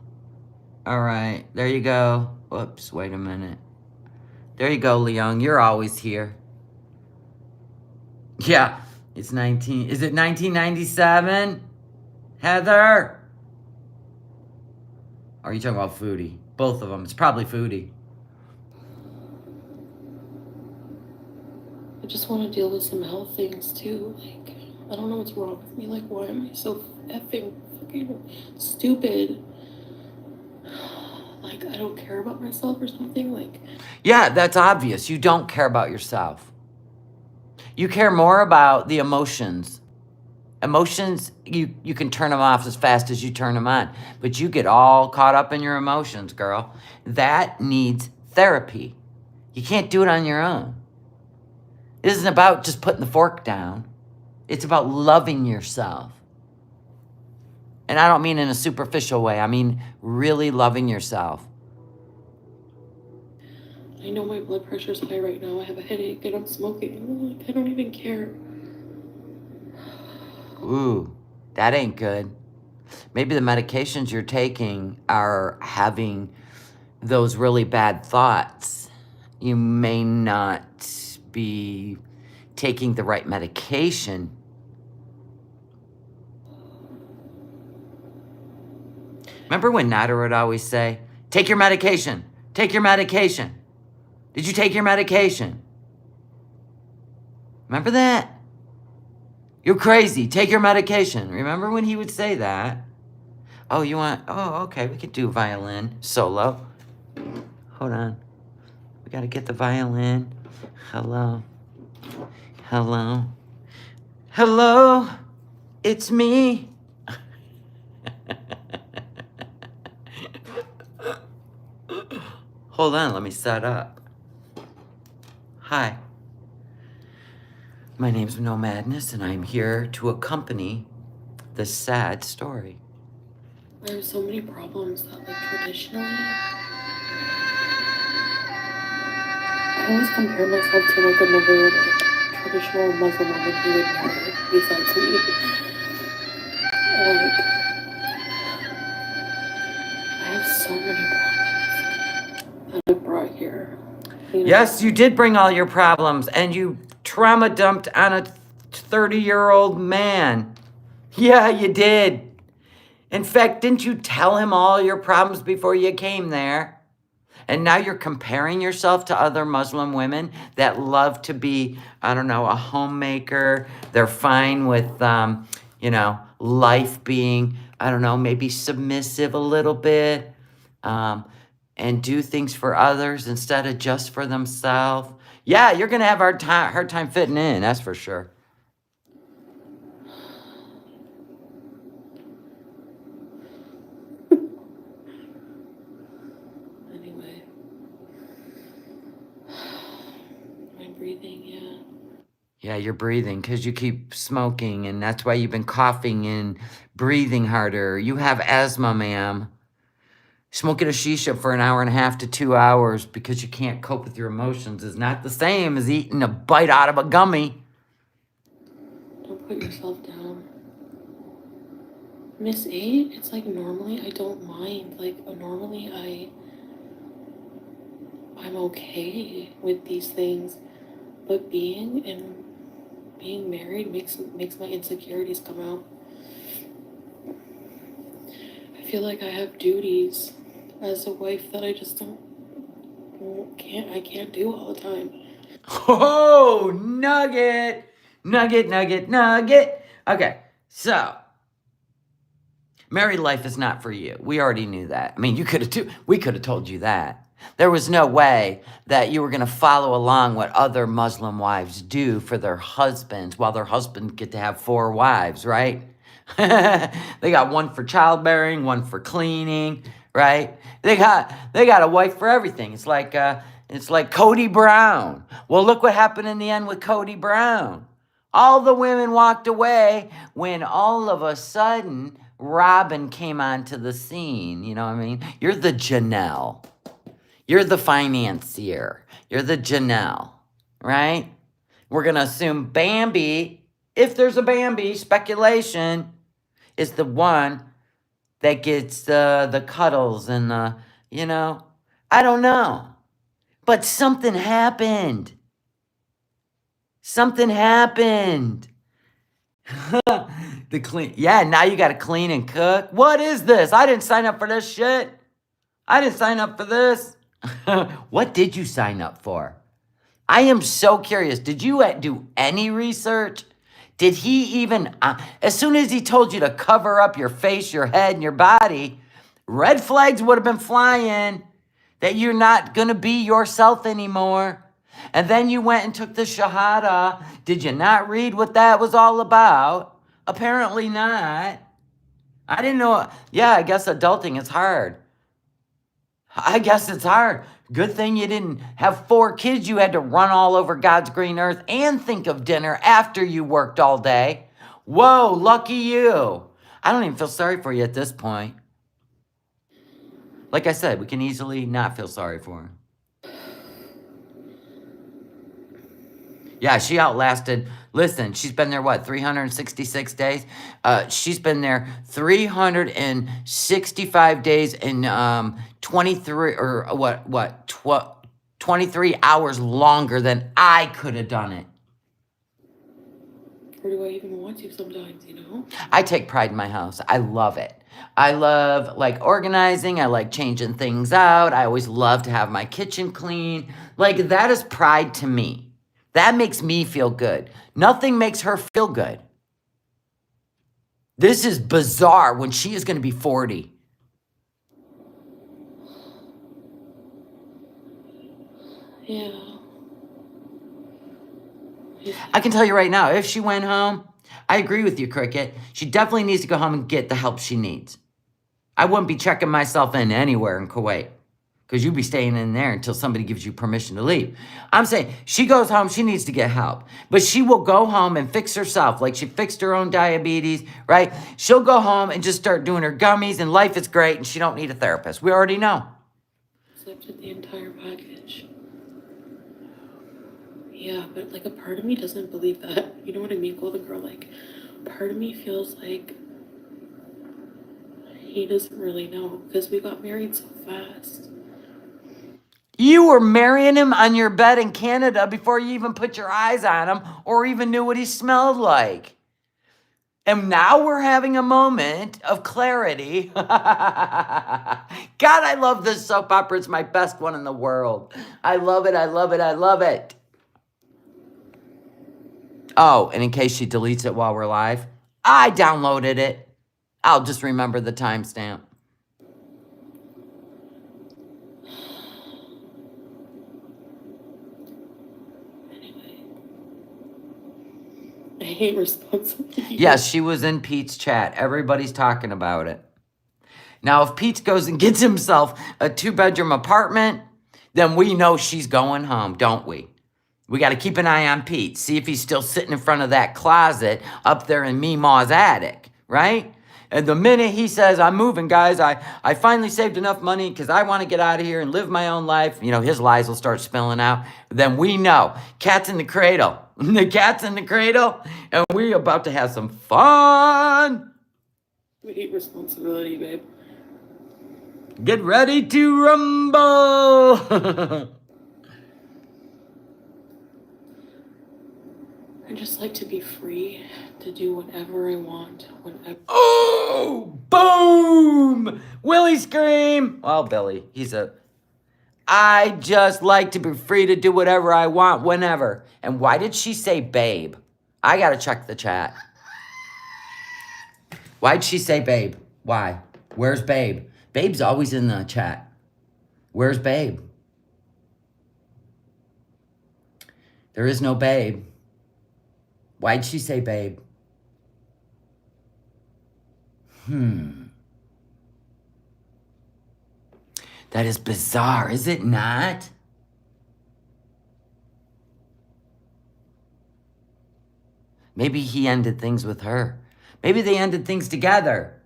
All right. There you go. Whoops. Wait a minute. There you go, Leon. You're always here. Yeah. It's 19. Is it 1997? Heather? Or are you talking about Foodie? Both of them. It's probably Foodie. I just want to deal with some health things too. Like, I don't know what's wrong with me. Like, why am I so effing fucking stupid? Like, I don't care about myself or something. Like, Yeah, that's obvious. You don't care about yourself. You care more about the emotions. Emotions, you can turn them off as fast as you turn them on. But you get all caught up in your emotions, girl. That needs therapy. You can't do it on your own. It isn't about just putting the fork down. It's about loving yourself. And I don't mean in a superficial way. I mean really loving yourself. I know my blood pressure's high right now. I have a headache and I'm smoking. Like, I don't even care. Ooh, that ain't good. Maybe the medications you're taking are having those really bad thoughts. You may not be taking the right medication. Remember when Nada would always say, take your medication, take your medication. Did you take your medication? Remember that? You're crazy, take your medication. Remember when he would say that? Oh, okay, we could do violin solo. Hold on. We gotta get the violin. Hello. Hello. Hello. It's me. Hold on, let me set up. Hi. My name's No Madness, and I'm here to accompany this sad story. I have so many problems that, like, traditionally, I always compare myself to, like, another, like, traditional Muslim woman who would marry besides me. And, like, I have so many problems that I brought here. You know? Yes, you did bring all your problems, and you trauma dumped on a 30-year-old man. Yeah, you did. In fact, didn't you tell him all your problems before you came there? And now you're comparing yourself to other Muslim women that love to be, I don't know, a homemaker. They're fine with, life being, I don't know, maybe submissive a little bit, and do things for others instead of just for themselves. Yeah, you're going to have a hard time fitting in, that's for sure. Anyway. My breathing, yeah. Yeah, you're breathing because you keep smoking, and that's why you've been coughing and breathing harder. You have asthma, ma'am. Smoking a shisha for an hour and a half to 2 hours because you can't cope with your emotions is not the same as eating a bite out of a gummy. Don't put yourself down. Miss 8, it's like normally I don't mind. Like, normally I'm okay with these things. But being married makes my insecurities come out. I feel like I have duties as a wife that I just don't I can't do all the time. Oh, nugget. Nugget, nugget, nugget. Okay, so married life is not for you. We already knew that. I mean, we could have told you that. There was no way that you were going to follow along what other Muslim wives do for their husbands while their husbands get to have 4 wives, right? They got one for childbearing, one for cleaning, right? They got a wife for everything. It's like Cody Brown. Well, look what happened in the end with Cody Brown. All the women walked away when all of a sudden Robin came onto the scene. You know what I mean? You're the Janelle. You're the financier. You're the Janelle, right? We're going to assume Bambi, if there's a Bambi, speculation, is the one that gets the cuddles and the, I don't know. But something happened. Something happened. Now you got to clean and cook. What is this? I didn't sign up for this shit. I didn't sign up for this. What did you sign up for? I am so curious. Did you do any research? Did he even, as soon as he told you to cover up your face, your head, and your body, red flags would have been flying that you're not going to be yourself anymore. And then you went and took the Shahada. Did you not read what that was all about? Apparently not. I didn't know. Yeah, I guess adulting is hard. I guess it's hard. Good thing you didn't have 4 kids you had to run all over God's green earth and think of dinner after you worked all day. Whoa, lucky you. I don't even feel sorry for you at this point. Like I said, we can easily not feel sorry for him. Yeah, she outlasted, listen, she's been there, 366 days? She's been there 365 days and 23, or 23 hours longer than I could have done it. Or do I even want to sometimes, I take pride in my house. I love it. I love, organizing. I like changing things out. I always love to have my kitchen clean. That is pride to me. That makes me feel good. Nothing makes her feel good. This is bizarre when she is going to be 40. Yeah. I can tell you right now, if she went home, I agree with you, Cricket. She definitely needs to go home and get the help she needs. I wouldn't be checking myself in anywhere in Kuwait, because you'd be staying in there until somebody gives you permission to leave. I'm saying she goes home, she needs to get help. But she will go home and fix herself like she fixed her own diabetes, right? She'll go home and just start doing her gummies and life is great and she don't need a therapist. We already know. Accepted the entire package. Yeah, but a part of me doesn't believe that. You know what I mean, Golden Girl? Part of me feels like he doesn't really know because we got married so fast. You were marrying him on your bed in Canada before you even put your eyes on him or even knew what he smelled like. And now we're having a moment of clarity. God, I love this soap opera. It's my best one in the world. I love it. I love it. I love it. Oh, and in case she deletes it while we're live, I downloaded it. I'll just remember the timestamp. I hate responsibility. Yes, she was in Pete's chat. Everybody's talking about it. Now, if Pete goes and gets himself a 2-bedroom apartment, then we know she's going home, don't we? We got to keep an eye on Pete. See if he's still sitting in front of that closet up there in Meemaw's attic, right? And the minute he says, I'm moving, guys, I finally saved enough money because I want to get out of here and live my own life, his lies will start spilling out. Then we know. Cat's in the cradle. The cat's in the cradle, and we're about to have some fun. We hate responsibility, babe. Get ready to rumble. I just like to be free to do whatever I want, whenever. Oh, boom! Willie scream. Well, Billy, he's a I just like to be free to do whatever I want whenever. And why did she say babe? I gotta check the chat. Why'd she say babe? Why? Where's babe? Babe's always in the chat. Where's babe? There is no babe. Why'd she say babe? That is bizarre, is it not? Maybe he ended things with her. Maybe they ended things together.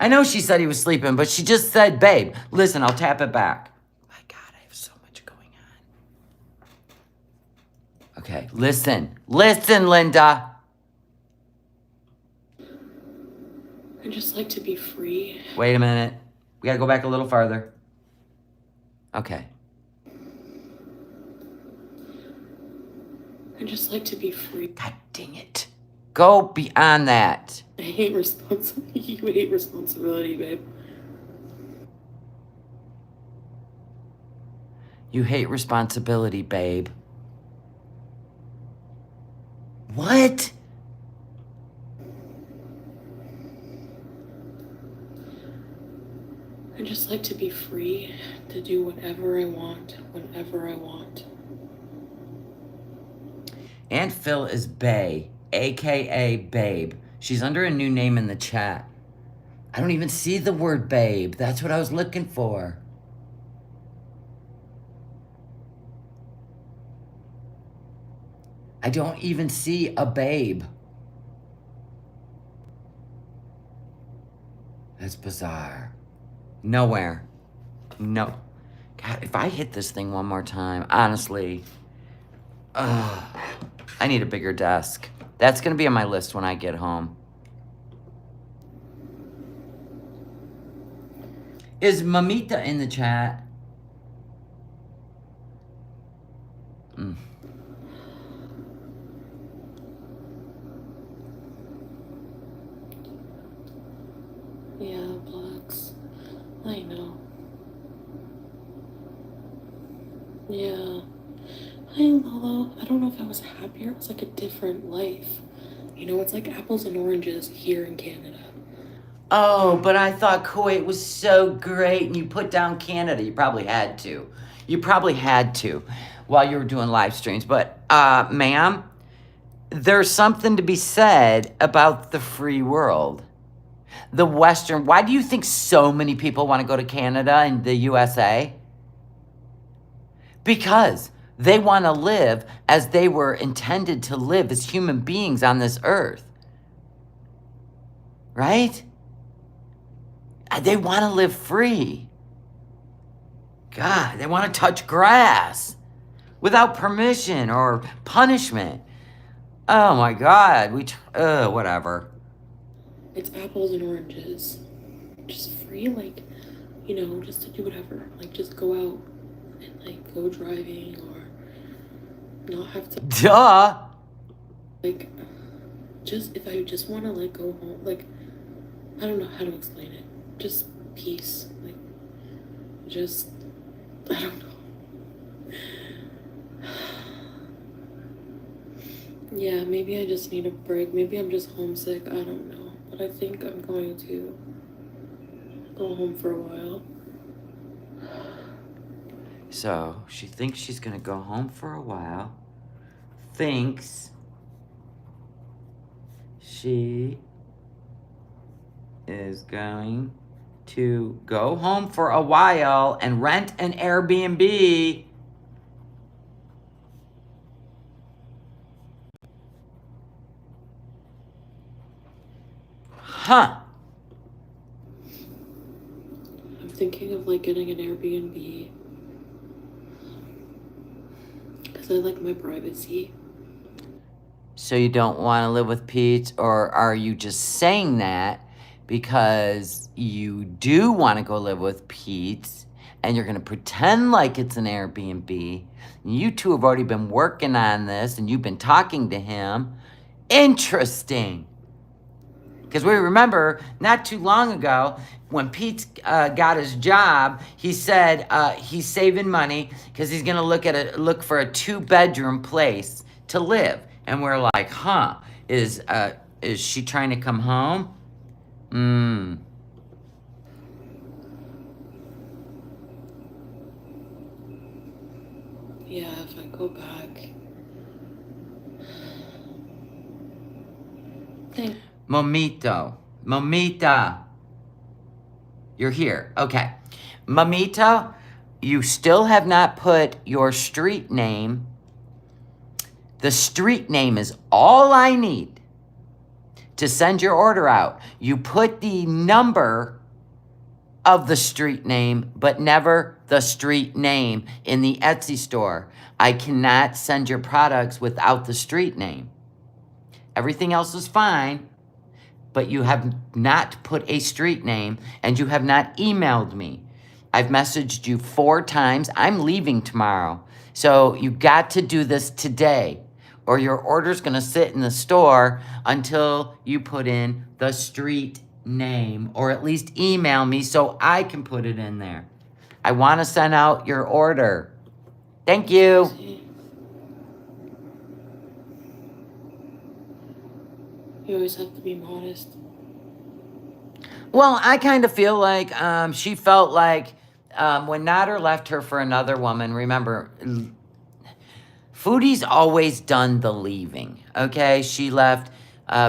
I know she said he was sleeping, but she just said, babe, listen, I'll tap it back. My God, I have so much going on. Okay, listen. Listen, Linda. I just like to be free. Wait a minute. We gotta go back a little farther. Okay. I just like to be free. God dang it. Go beyond that. I hate responsibility. You hate responsibility, babe. You hate responsibility, babe. What? I just like to be free to do whatever I want, whenever I want. Aunt Phil is Bae, aka Babe. She's under a new name in the chat. I don't even see the word babe. That's what I was looking for. I don't even see a babe. That's bizarre. Nowhere. No. God, if I hit this thing one more time, honestly, I need a bigger desk. That's going to be on my list when I get home. Is Mamita in the chat? Yeah, Blacks. I know. Yeah. I Lolo. I don't know if I was happier. It was like a different life. You know, it's like apples and oranges here in Canada. Oh, but I thought Kuwait was so great and you put down Canada. You probably had to. You probably had to while you were doing live streams. But, ma'am, there's something to be said about the free world. The Western, why do you think so many people want to go to Canada and the USA? Because they want to live as they were intended to live as human beings on this earth. Right? They want to live free. God, they want to touch grass without permission or punishment. Oh my God, whatever. It's apples and oranges. Just free, like, you know, just to do whatever. Like, just go out and, like, go driving or not have to. Duh. Like, just, if I just want to, like, go home. Like, I don't know how to explain it. Just peace. Like, just, I don't know. Yeah, maybe I just need a break. Maybe I'm just homesick. I don't know. But I think I'm going to go home for a while. So she thinks she's gonna go home for a while. Thinks she is going to go home for a while and rent an Airbnb. Huh. I'm thinking of, like, getting an Airbnb. Because I like my privacy. So you don't want to live with Pete, or are you just saying that because you do want to go live with Pete and you're going to pretend like it's an Airbnb? You two have already been working on this and you've been talking to him. Interesting. Because we remember not too long ago when Pete got his job, he said he's saving money because he's gonna look for a 2-bedroom place to live. And we're like, huh? Is she trying to come home? Yeah, if I go back. Momita. You're here. Okay. Mamita, you still have not put your street name. The street name is all I need to send your order out. You put the number of the street name, but never the street name in the Etsy store. I cannot send your products without the street name. Everything else is fine, but you have not put a street name and you have not emailed me. I've messaged you 4 times. I'm leaving tomorrow. So you got to do this today or your order's gonna sit in the store until you put in the street name or at least email me so I can put it in there. I wanna send out your order. Thank you. You always have to be modest. Well, I kind of feel like she felt like when Nader left her for another woman, remember, Foodie's always done the leaving, okay? She left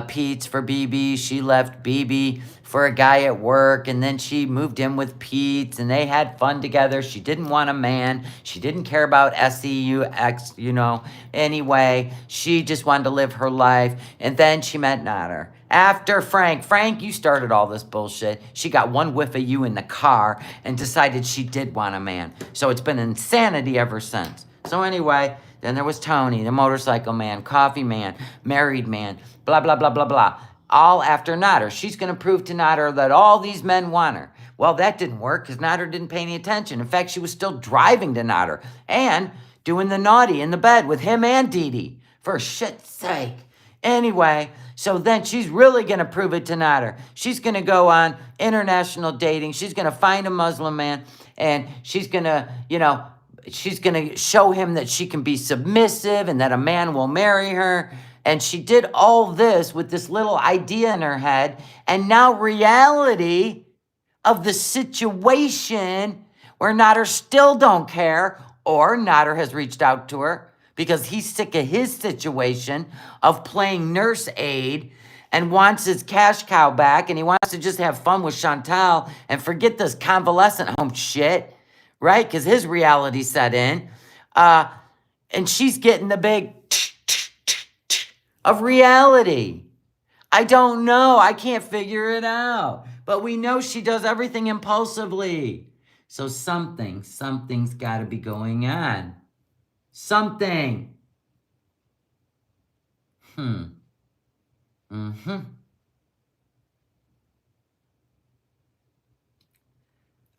Pete's for BB. She left BB for a guy at work, and then she moved in with Pete's, and they had fun together. She didn't want a man. She didn't care about SEUX, you know. Anyway, she just wanted to live her life, and then she met Nader. After Frank, you started all this bullshit. She got one whiff of you in the car and decided she did want a man. So it's been insanity ever since. So anyway, then there was Tony, the motorcycle man, coffee man, married man, blah, blah, blah, blah, blah. All after Nader. She's going to prove to Nader that all these men want her. Well, that didn't work because Nader didn't pay any attention. In fact, she was still driving to Nader and doing the naughty in the bed with him and Dee Dee. For shit's sake. Anyway, so then she's really going to prove it to Nader. She's going to go on international dating. She's going to find a Muslim man and she's going to, you know, she's going to show him that she can be submissive and that a man will marry her. And she did all this with this little idea in her head. And now reality of the situation where Nader still don't care or Nader has reached out to her because he's sick of his situation of playing nurse aide and wants his cash cow back and he wants to just have fun with Chantal and forget this convalescent home shit, right? Because his reality set in. And she's getting the big of reality. I don't know. I can't figure it out. But we know she does everything impulsively. So something's got to be going on. Something.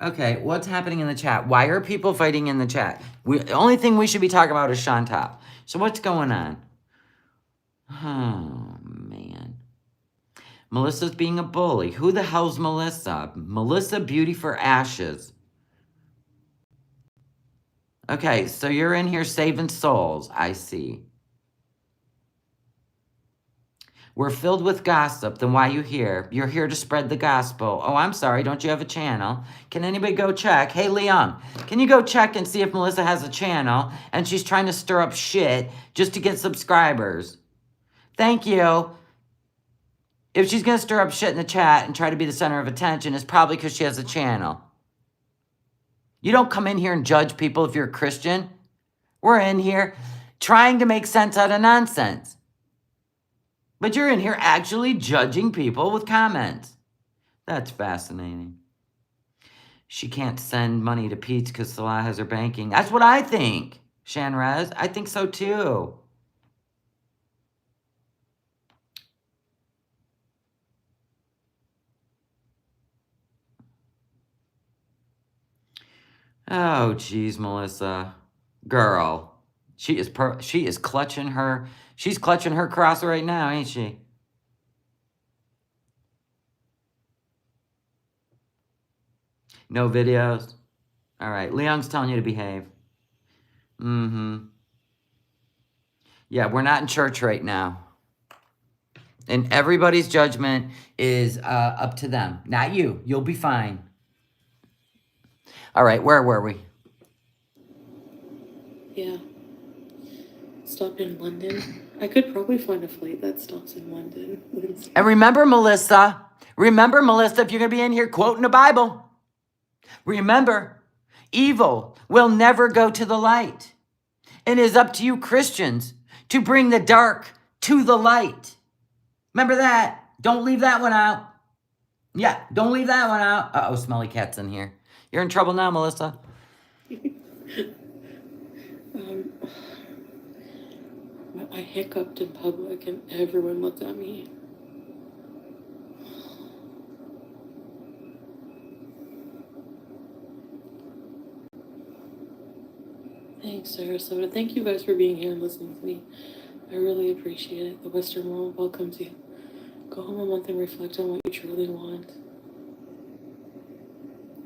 Okay, what's happening in the chat? Why are people fighting in the chat? The only thing we should be talking about is Chantal. So what's going on? Oh, man. Melissa's being a bully. Who the hell's Melissa? Melissa Beauty for Ashes. Okay, so you're in here saving souls, I see. We're filled with gossip, then why are you here? You're here to spread the gospel. Oh, I'm sorry, don't you have a channel? Can anybody go check? Hey, Leon, can you go check and see if Melissa has a channel and she's trying to stir up shit just to get subscribers? Thank you. If she's going to stir up shit in the chat and try to be the center of attention, it's probably because she has a channel. You don't come in here and judge people if you're a Christian. We're in here trying to make sense out of nonsense. But you're in here actually judging people with comments. That's fascinating. She can't send money to Pete's because Salah has her banking. That's what I think, Shanrez. I think so too. Oh, geez, Melissa. Girl. She's clutching her cross right now, ain't she? No videos. All right. Leong's telling you to behave. Mm-hmm. Yeah, we're not in church right now. And everybody's judgment is up to them. Not you. You'll be fine. All right, where were we? Yeah. Stopped in London. I could probably find a flight that stops in London. And remember, Melissa, if you're going to be in here quoting the Bible, remember, evil will never go to the light. It is up to you, Christians, to bring the dark to the light. Remember that. Don't leave that one out. Yeah, don't leave that one out. Uh-oh, smelly cat's in here. You're in trouble now, Melissa. I hiccuped in public and everyone looked at me. Thanks, Sarasota. Thank you guys for being here and listening to me. I really appreciate it. The Western world welcomes you. Go home a month and reflect on what you truly want.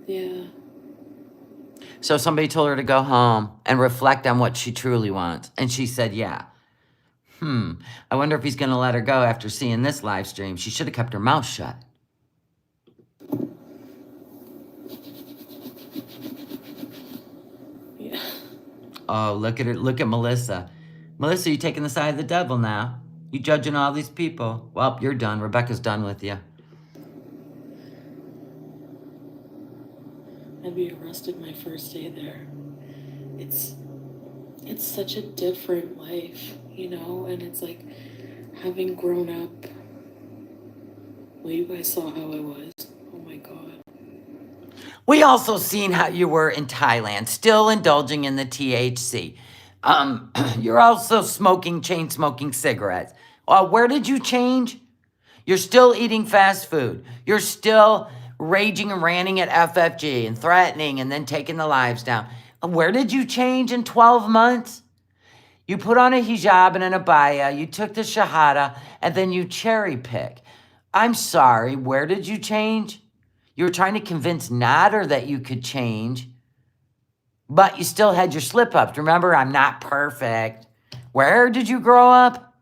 Yeah. So somebody told her to go home and reflect on what she truly wants. And she said, yeah. I wonder if he's going to let her go after seeing this live stream. She should have kept her mouth shut. Yeah. Oh, look at her. Look at Melissa. Melissa, you taking the side of the devil now. You judging all these people. Well, you're done. Rebecca's done with you. I'd be arrested my first day there. It's such a different life, you know, and it's like having grown up. Well, you guys saw how I was. Oh my God. We also seen how you were in Thailand, still indulging in the THC. You're also chain smoking cigarettes. Where did you change? You're still eating fast food. You're still raging and ranting at FFG and threatening and then taking the lives down. Where did you change in 12 months? You put on a hijab and an abaya, you took the shahada, and then you cherry pick. I'm sorry, where did you change? You were trying to convince Nader that you could change, but you still had your slip-ups. Remember, I'm not perfect. Where did you grow up?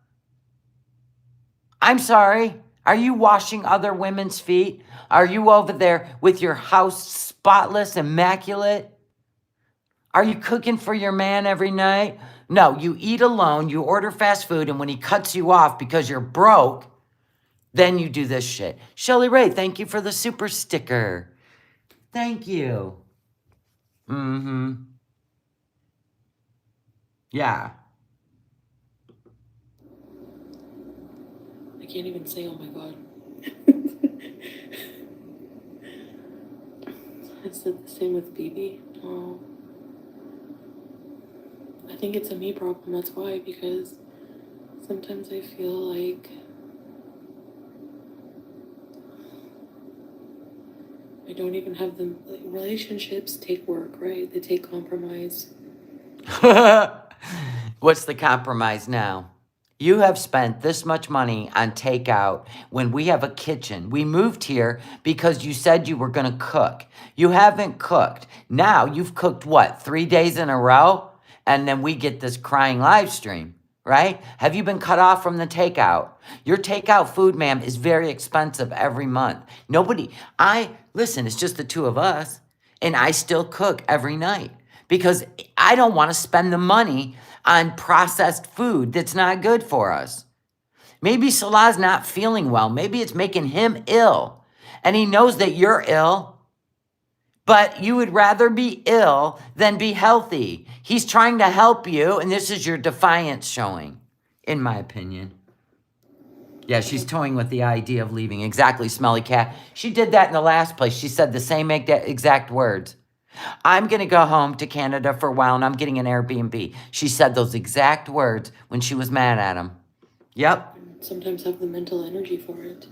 I'm sorry. Are you washing other women's feet? Are you over there with your house spotless, immaculate? Are you cooking for your man every night? No, you eat alone, you order fast food, and when he cuts you off because you're broke, then you do this shit. Shelly Ray, thank you for the super sticker. Thank you. Yeah. I can't even say, oh my God. I said the same with BB. Oh. I think it's a me problem, that's why, because sometimes I feel like I don't even have them. Like, relationships take work, right? They take compromise. What's the compromise now? You have spent this much money on takeout when we have a kitchen. We moved here because you said you were going to cook. You haven't cooked. Now you've cooked what, 3 days in a row? And then we get this crying live stream, right? Have you been cut off from the takeout? Your takeout food, ma'am, is very expensive every month. Listen, it's just the two of us, and I still cook every night because I don't want to spend the money on processed food that's not good for us. Maybe Salah's not feeling well. Maybe it's making him ill, and he knows that you're ill, but you would rather be ill than be healthy. He's trying to help you, and this is your defiance showing, in my opinion. Yeah, she's toying with the idea of leaving. Exactly, smelly cat. She did that in the last place. She said the same exact words. I'm going to go home to Canada for a while, and I'm getting an Airbnb. She said those exact words when she was mad at him. Yep. And sometimes have the mental energy for it.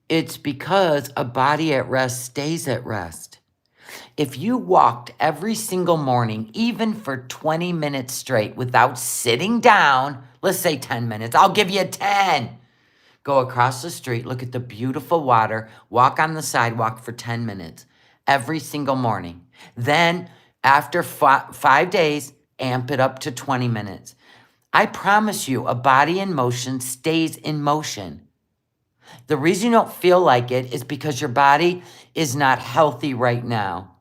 It's because a body at rest stays at rest. If you walked every single morning, even for 20 minutes straight without sitting down, let's say 10 minutes, I'll give you 10. Go across the street, look at the beautiful water, walk on the sidewalk for 10 minutes every single morning. Then, after 5 days, amp it up to 20 minutes. I promise you, a body in motion stays in motion. The reason you don't feel like it is because your body is not healthy right now.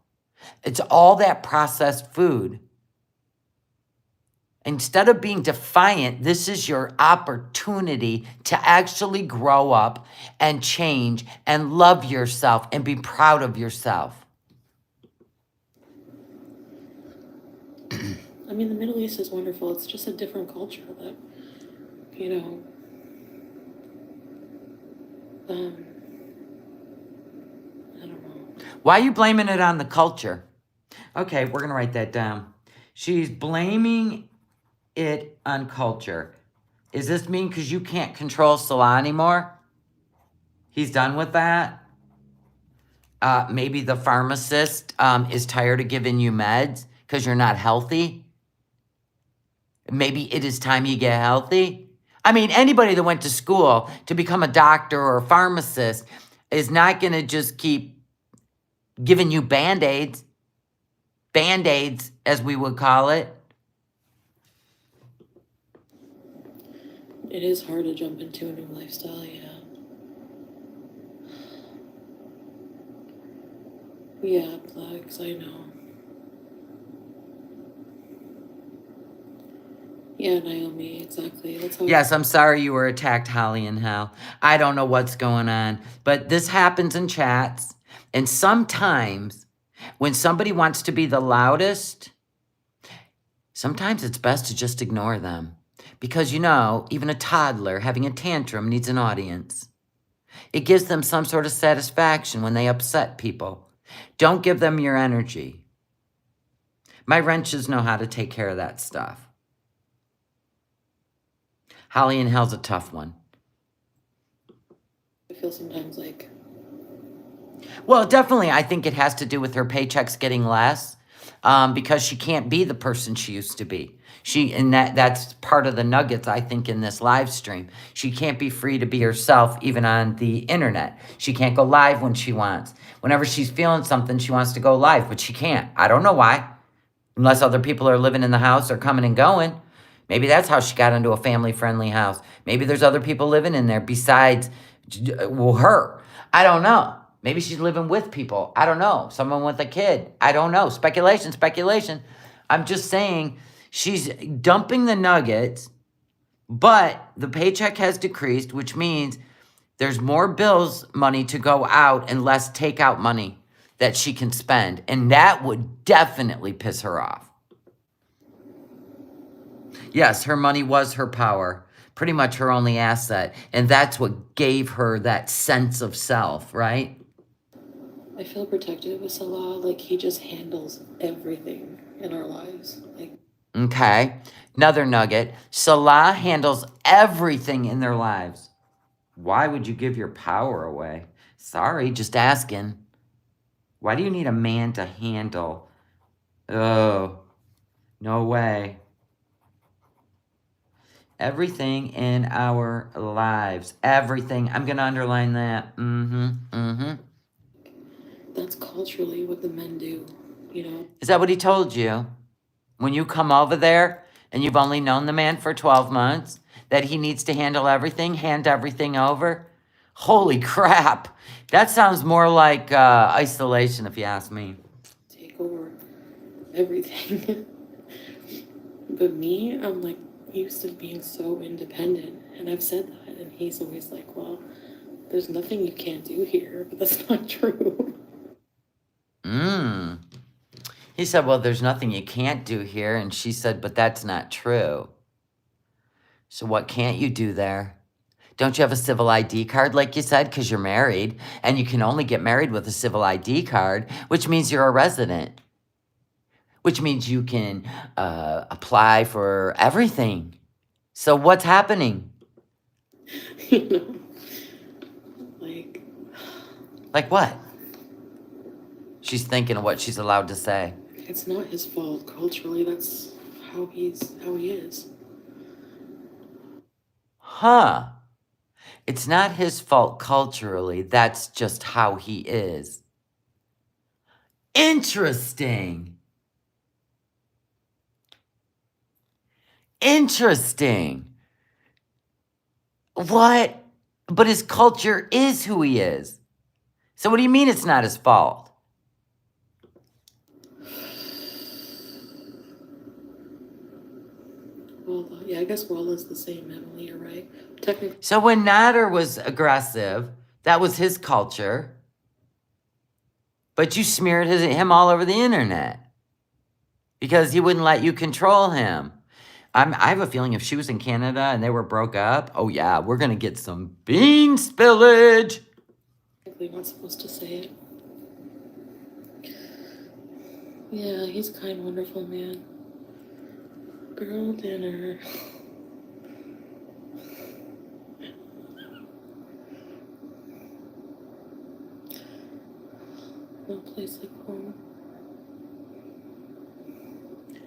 It's all that processed food. Instead of being defiant, this is your opportunity to actually grow up and change and love yourself and be proud of yourself. I mean, the Middle East is wonderful. It's just a different culture that, you know, I don't know. Why are you blaming it on the culture? Okay, we're going to write that down. She's blaming it on culture. Is this mean because you can't control Salah anymore? He's done with that? Maybe the pharmacist is tired of giving you meds because you're not healthy? Maybe it is time you get healthy? I mean, anybody that went to school to become a doctor or a pharmacist is not going to just keep giving you Band-Aids. Band-Aids, as we would call it. It is hard to jump into a new lifestyle, yeah. Yeah, Plex, I know. Yeah, Naomi, exactly. That's how. Yes, I'm sorry you were attacked, Holly and Hal. I don't know what's going on, but this happens in chats. And sometimes when somebody wants to be the loudest, sometimes it's best to just ignore them. Because, you know, even a toddler having a tantrum needs an audience. It gives them some sort of satisfaction when they upset people. Don't give them your energy. My wrenches know how to take care of that stuff. Holly and Hal's a tough one. I feel sometimes like. Well, definitely, I think it has to do with her paychecks getting less because she can't be the person she used to be. And that's part of the nuggets, I think, in this live stream. She can't be free to be herself, even on the internet. She can't go live when she wants. Whenever she's feeling something, she wants to go live, but she can't. I don't know why. Unless other people are living in the house or coming and going. Maybe that's how she got into a family-friendly house. Maybe there's other people living in there besides her. I don't know. Maybe she's living with people. I don't know. Someone with a kid. I don't know. Speculation. I'm just saying she's dumping the nuggets, but the paycheck has decreased, which means there's more bills money to go out and less takeout money that she can spend. And that would definitely piss her off. Yes, her money was her power, pretty much her only asset. And that's what gave her that sense of self, right? I feel protective with Salah. Like, he just handles everything in our lives. Like. Okay. Another nugget. Salah handles everything in their lives. Why would you give your power away? Sorry, just asking. Why do you need a man to handle? Oh, no way. Everything in our lives. Everything. I'm going to underline that. That's culturally what the men do, you know? Is that what he told you? When you come over there and you've only known the man for 12 months, that he needs to handle everything, hand everything over? Holy crap. That sounds more like isolation, if you ask me. Take over everything. But me, I'm like used to being so independent. And I've said that. And he's always like, well, there's nothing you can't do here. But that's not true. He said, well, there's nothing you can't do here. And she said, but that's not true. So what can't you do there? Don't you have a civil ID card, like you said, because you're married? And you can only get married with a civil ID card, which means you're a resident. Which means you can apply for everything. So what's happening? You know? Like what? She's thinking of what she's allowed to say. It's not his fault. Culturally, that's how he is. Huh. It's not his fault culturally. That's just how he is. Interesting. Interesting. What? But his culture is who he is. So what do you mean it's not his fault? Well, yeah, I guess well is the same, Emily. You're right. Technically, So when Nader was aggressive, that was his culture. But you smeared him all over the internet because he wouldn't let you control him. I have a feeling if she was in Canada and they were broke up, oh yeah, we're going to get some bean spillage. you're not supposed to say it. Yeah, he's a kind, wonderful man. Girl dinner. No place like home.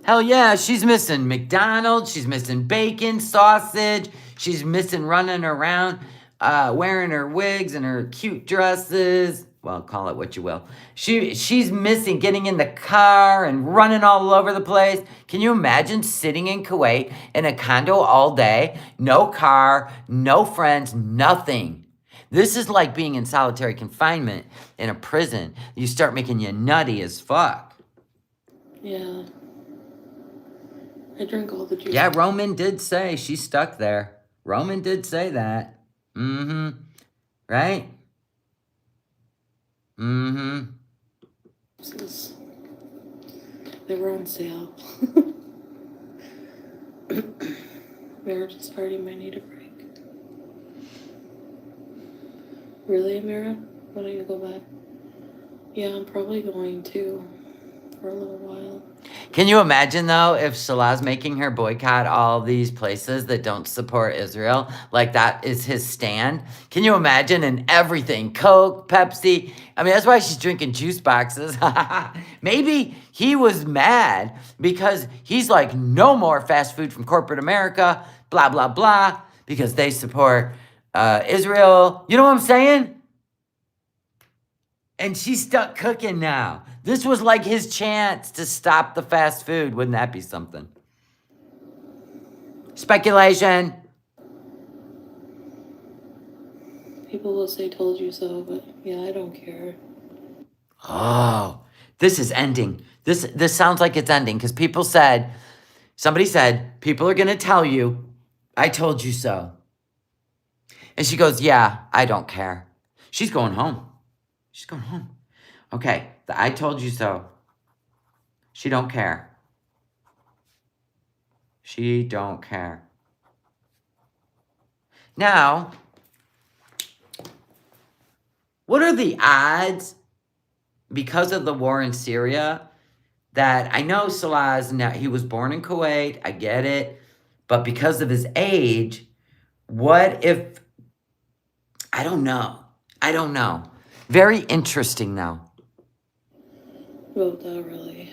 Hell yeah, she's missing McDonald's, she's missing bacon, sausage, she's missing running around, wearing her wigs and her cute dresses. Well, call it what you will. She's missing getting in the car and running all over the place. Can you imagine sitting in Kuwait in a condo all day? No car, no friends, nothing. This is like being in solitary confinement in a prison. You start making you nutty as fuck. Yeah. I drink all the juice. Yeah, Roman did say she's stuck there. Roman did say that. Mm-hmm. Right? Mm-hmm. They were on sale. Marriage party might need a break. Really, Amira? Why don't you go back? Yeah, I'm probably going to for a little while. Can you imagine, though, if Salah's making her boycott all these places that don't support Israel? Like, that is his stand? Can you imagine? And everything. Coke, Pepsi. I mean, that's why she's drinking juice boxes. Maybe he was mad because he's like, no more fast food from corporate America, blah, blah, blah, because they support Israel. You know what I'm saying? And she's stuck cooking now. This was like his chance to stop the fast food. Wouldn't that be something? Speculation. People will say told you so, but yeah, I don't care. Oh, this is ending. This sounds like it's ending because somebody said, people are going to tell you, I told you so. And she goes, yeah, I don't care. She's going home. She's going home. Okay, the I told you so. She don't care. She don't care. Now, what are the odds, because of the war in Syria, that I know Salah's now, he was born in Kuwait, I get it, but because of his age, what if, I don't know. Very interesting, though. Well, not really.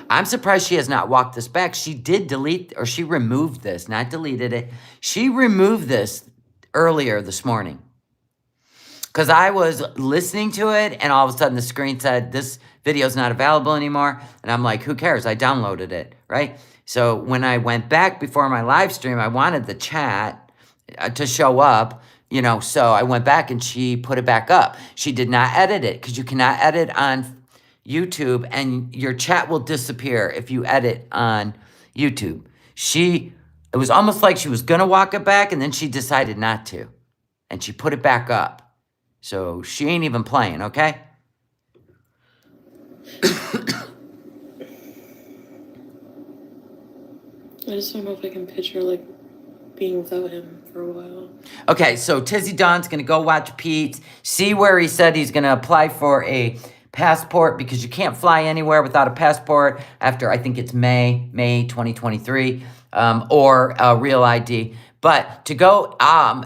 I'm surprised she has not walked this back. She did delete, or she removed this, not deleted it. She removed this earlier this morning. Because I was listening to it, and all of a sudden the screen said, this video is not available anymore. And I'm like, who cares? I downloaded it, right? So when I went back before my live stream, I wanted the chat to show up, so I went back and she put it back up. She did not edit it because you cannot edit on YouTube and your chat will disappear if you edit on YouTube. It was almost like she was going to walk it back and then she decided not to. And she put it back up. So she ain't even playing, okay? I just don't know if I can picture, being without him for a while. Okay, so Tizzy Don's going to go watch Pete's, see where he said he's going to apply for a passport because you can't fly anywhere without a passport after, I think it's May 2023, or a real ID. But to go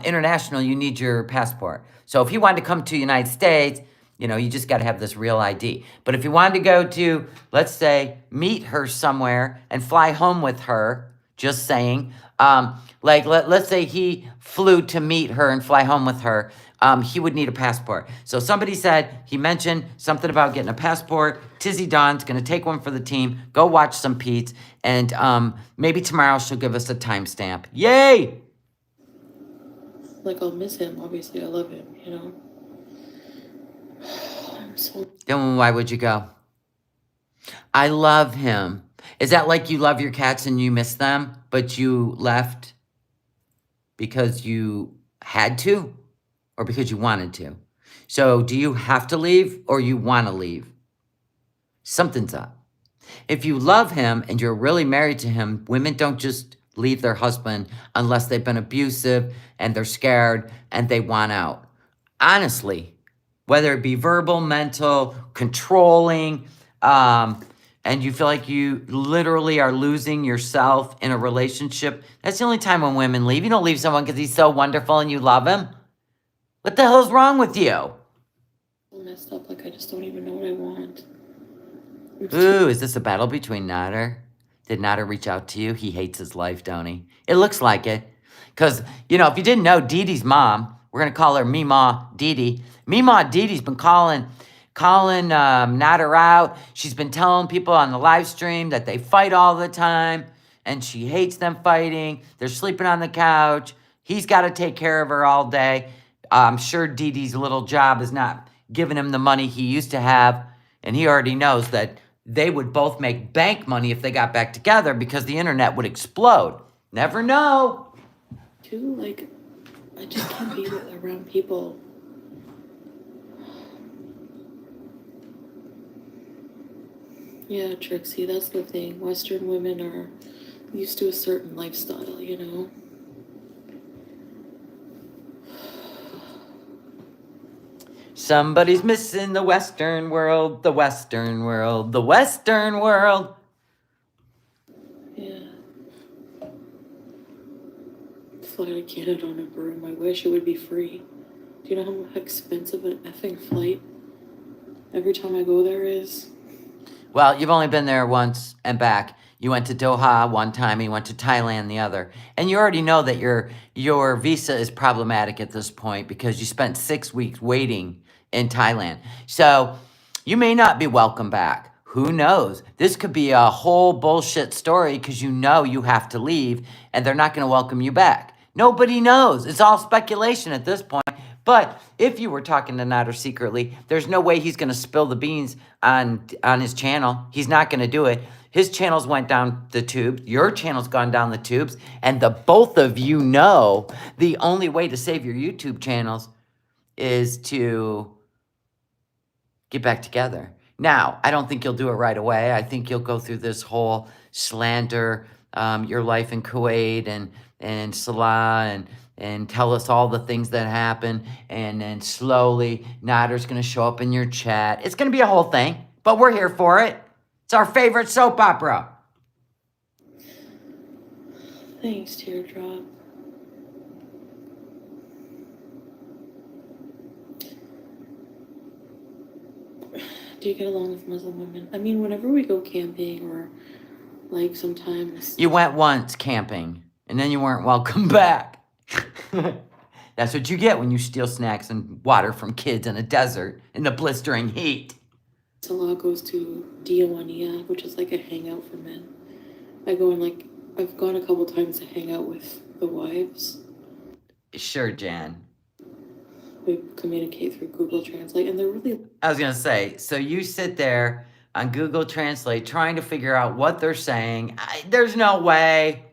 international, you need your passport. So if he wanted to come to the United States, you just got to have this real ID. But if you wanted to go to, let's say, meet her somewhere and fly home with her Just saying. Like let's say he flew to meet her and fly home with her. He would need a passport. So somebody said, he mentioned something about getting a passport. Tizzy Dawn's going to take one for the team, go watch some Pete's, and maybe tomorrow she'll give us a timestamp. Yay! Like, I'll miss him. Obviously, I love him, you know? I'm so... Then why would you go? I love him. Is that like you love your cats and you miss them, but you left because you had to or because you wanted to? So do you have to leave or you want to leave? Something's up. If you love him and you're really married to him, women don't just leave their husband unless they've been abusive and they're scared and they want out. Honestly, whether it be verbal, mental, controlling, and you feel like you literally are losing yourself in a relationship, that's the only time when women leave. You don't leave someone because he's so wonderful and you love him. What the hell's wrong with you? messed up. Like, I just don't even know what I want. Ooh, is this a battle between Nader? Did Nader reach out to you? He hates his life, don't he? It looks like it. Because, you know, if you didn't know, Dee Dee's mom, we're going to call her Meemaw Dee Dee. Meemaw Dee Dee's been calling Nader out. She's been telling people on the live stream that they fight all the time. And she hates them fighting. They're sleeping on the couch. He's got to take care of her all day. I'm sure Dee Dee's little job is not giving him the money he used to have. And he already knows that they would both make bank money if they got back together because the internet would explode. Never know. Too, like, I just can't be around people. Yeah, Trixie, that's the thing. Western women are used to a certain lifestyle, you know? Somebody's missing the Western world, the Western world, the Western world. Yeah. Fly to Canada on a broom. I wish it would be free. Do you know how expensive an effing flight every time I go there is? Well, you've only been there once and back. You went to Doha one time, and you went to Thailand the other. And you already know that your visa is problematic at this point because you spent 6 weeks waiting in Thailand. So you may not be welcome back. Who knows? This could be a whole bullshit story because you know you have to leave and they're not going to welcome you back. Nobody knows. It's all speculation at this point. But if you were talking to Nader secretly, there's no way he's going to spill the beans on his channel. He's not going to do it. His channels went down the tubes. Your channel's gone down the tubes. And the both of you know the only way to save your YouTube channels is to get back together. Now, I don't think you'll do it right away. I think you'll go through this whole slander, your life in Kuwait and Salah and tell us all the things that happen. And then slowly, Nader's going to show up in your chat. It's going to be a whole thing, but we're here for it. It's our favorite soap opera. Thanks, Teardrop. Do you get along with Muslim women? I mean, whenever we go camping or, like, sometimes... You went once camping, and then you weren't welcome back. That's what you get when you steal snacks and water from kids in a desert in the blistering heat. Salah goes to Diawaniya, which is like a hangout for men. I go and, like, I've gone a couple times to hang out with the wives. Sure, Jan. We communicate through Google Translate, and they're really... I was going to say, so you sit there on Google Translate trying to figure out what they're saying. There's no way.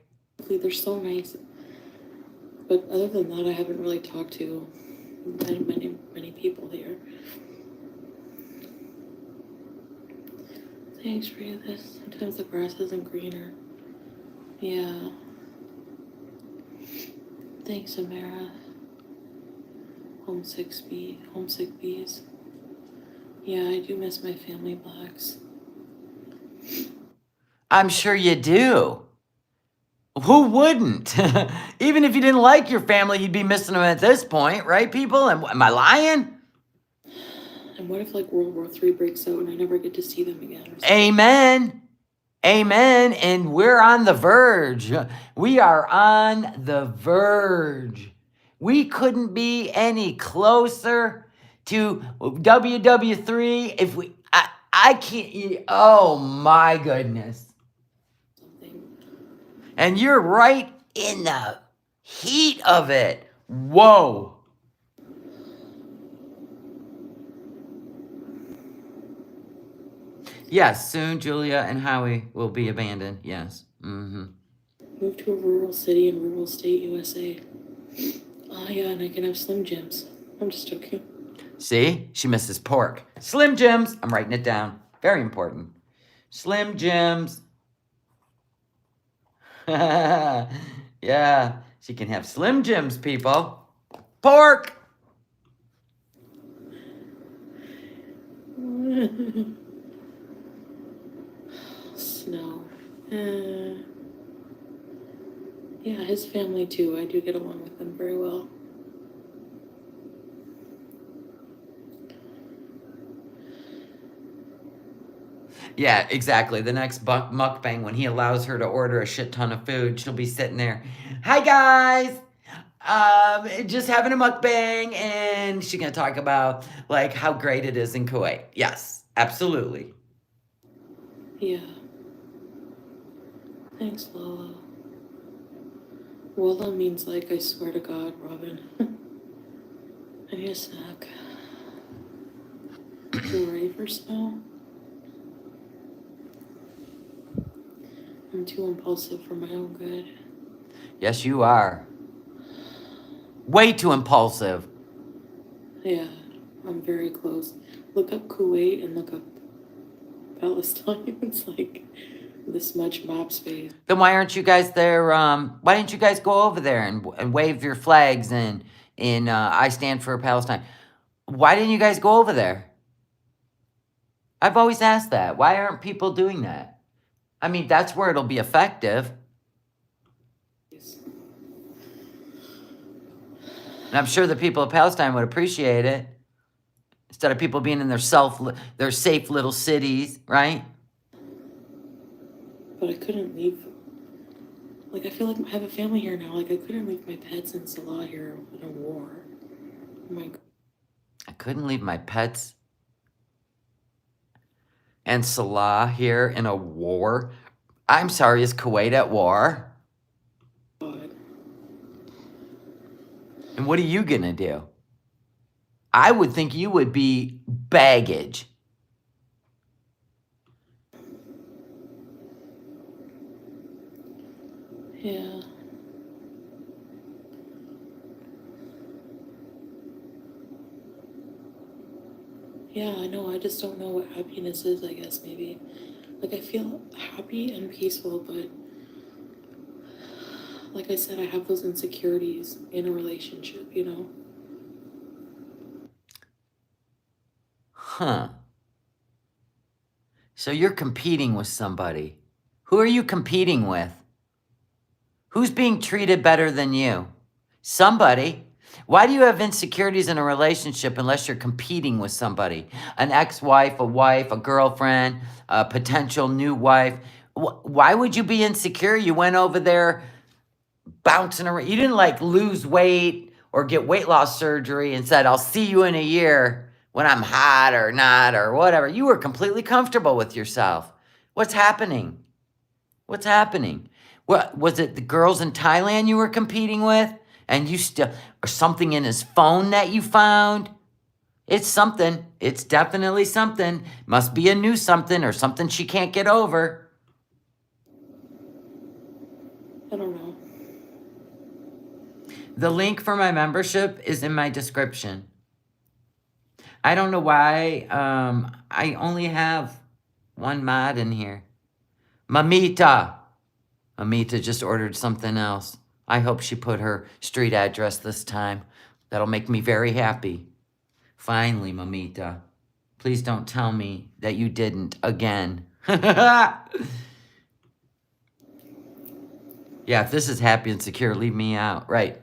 They're so nice. But other than that, I haven't really talked to many people here. Thanks for this. Sometimes the grass isn't greener. Yeah. Thanks, Amara. Homesick bees. Yeah, I do miss my family blacks. I'm sure you do. Who wouldn't? Even if you didn't like your family, you'd be missing them at this point, right, people? Am I lying? And what if, like, World War III breaks out and I never get to see them again? Amen. Amen. And we're on the verge. We are on the verge. We couldn't be any closer to WW3 if I can't, oh my goodness. Something. And you're right in the heat of it. Whoa. Yes, soon Julia and Howie will be abandoned. Yes. Mm-hmm. Move to a rural city in rural state, USA. Oh yeah, and I can have Slim Jims. I'm just joking. See? She misses pork. Slim Jims. I'm writing it down. Very important. Slim Jims. Yeah. She can have Slim Jims, people. Pork. Snow. Yeah, his family too. I do get along with them very well. Yeah, exactly. The next mukbang, when he allows her to order a shit ton of food, she'll be sitting there. Hi, guys. Just having a mukbang, and she's gonna talk about like how great it is in Kuwait. Yes, absolutely. Yeah. Thanks, Lala. Wallah means like, I swear to God, Robin. I need a snack. You ready for snow? I'm too impulsive for my own good. Yes, you are. Way too impulsive. Yeah, I'm very close. Look up Kuwait and look up Palestine. It's like this much map space. Then why aren't you guys there? Why didn't you guys go over there and wave your flags and in I stand for Palestine? Why didn't you guys go over there? I've always asked that. Why aren't people doing that? I mean, that's where it'll be effective. And I'm sure the people of Palestine would appreciate it. Instead of people being in their safe little cities, right? But I couldn't leave. Like, I feel like I have a family here now. Like, I couldn't leave my pets and Salah here in a war. Oh my God. I couldn't leave my pets and Salah here in a war. I'm sorry, is Kuwait at war? And what are you gonna do? I would think you would be baggage. Yeah. Yeah, I know. I just don't know what happiness is, I guess, maybe. Like, I feel happy and peaceful, but like I said, I have those insecurities in a relationship, you know? Huh. So you're competing with somebody. Who are you competing with? Who's being treated better than you? Somebody. Why do you have insecurities in a relationship unless you're competing with somebody? An ex-wife, a wife, a girlfriend, a potential new wife. Why would you be insecure? You went over there bouncing around. You didn't like lose weight or get weight loss surgery and said, I'll see you in a year when I'm hot or not or whatever. You were completely comfortable with yourself. What's happening? What's happening? What was it, the girls in Thailand you were competing with? And you still, or something in his phone that you found? It's something. It's definitely something. Must be a new something or something she can't get over. I don't know. The link for my membership is in my description. I don't know why I only have one mod in here. Mamita. Mamita just ordered something else. I hope she put her street address this time. That'll make me very happy. Finally, Mamita. Please don't tell me that you didn't again. Yeah, if this is happy and secure, leave me out. Right.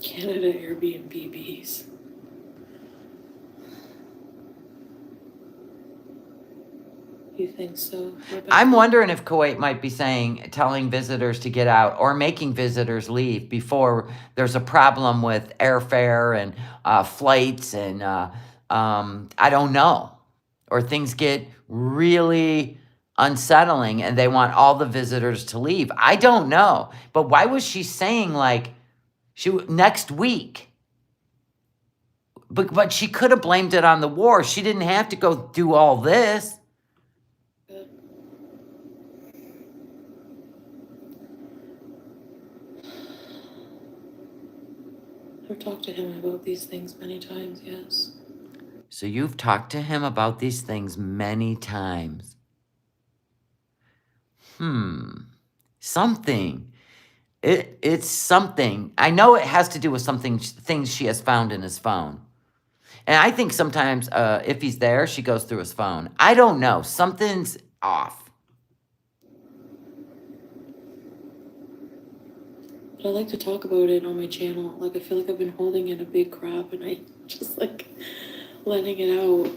Canada You think so, Rebecca? I'm wondering if Kuwait might be telling visitors to get out or making visitors leave before there's a problem with airfare and flights and I don't know. Or things get really unsettling and they want all the visitors to leave. I don't know. But why was she saying like next week? But she could have blamed it on the war. She didn't have to go do all this. Good. I've talked to him about these things many times, yes. So you've talked to him about these things many times. Something. It's something. I know it has to do with things she has found in his phone. And I think sometimes if he's there, she goes through his phone. I don't know. Something's off. But I like to talk about it on my channel. Like, I feel like I've been holding in a big crap and I just like letting it out.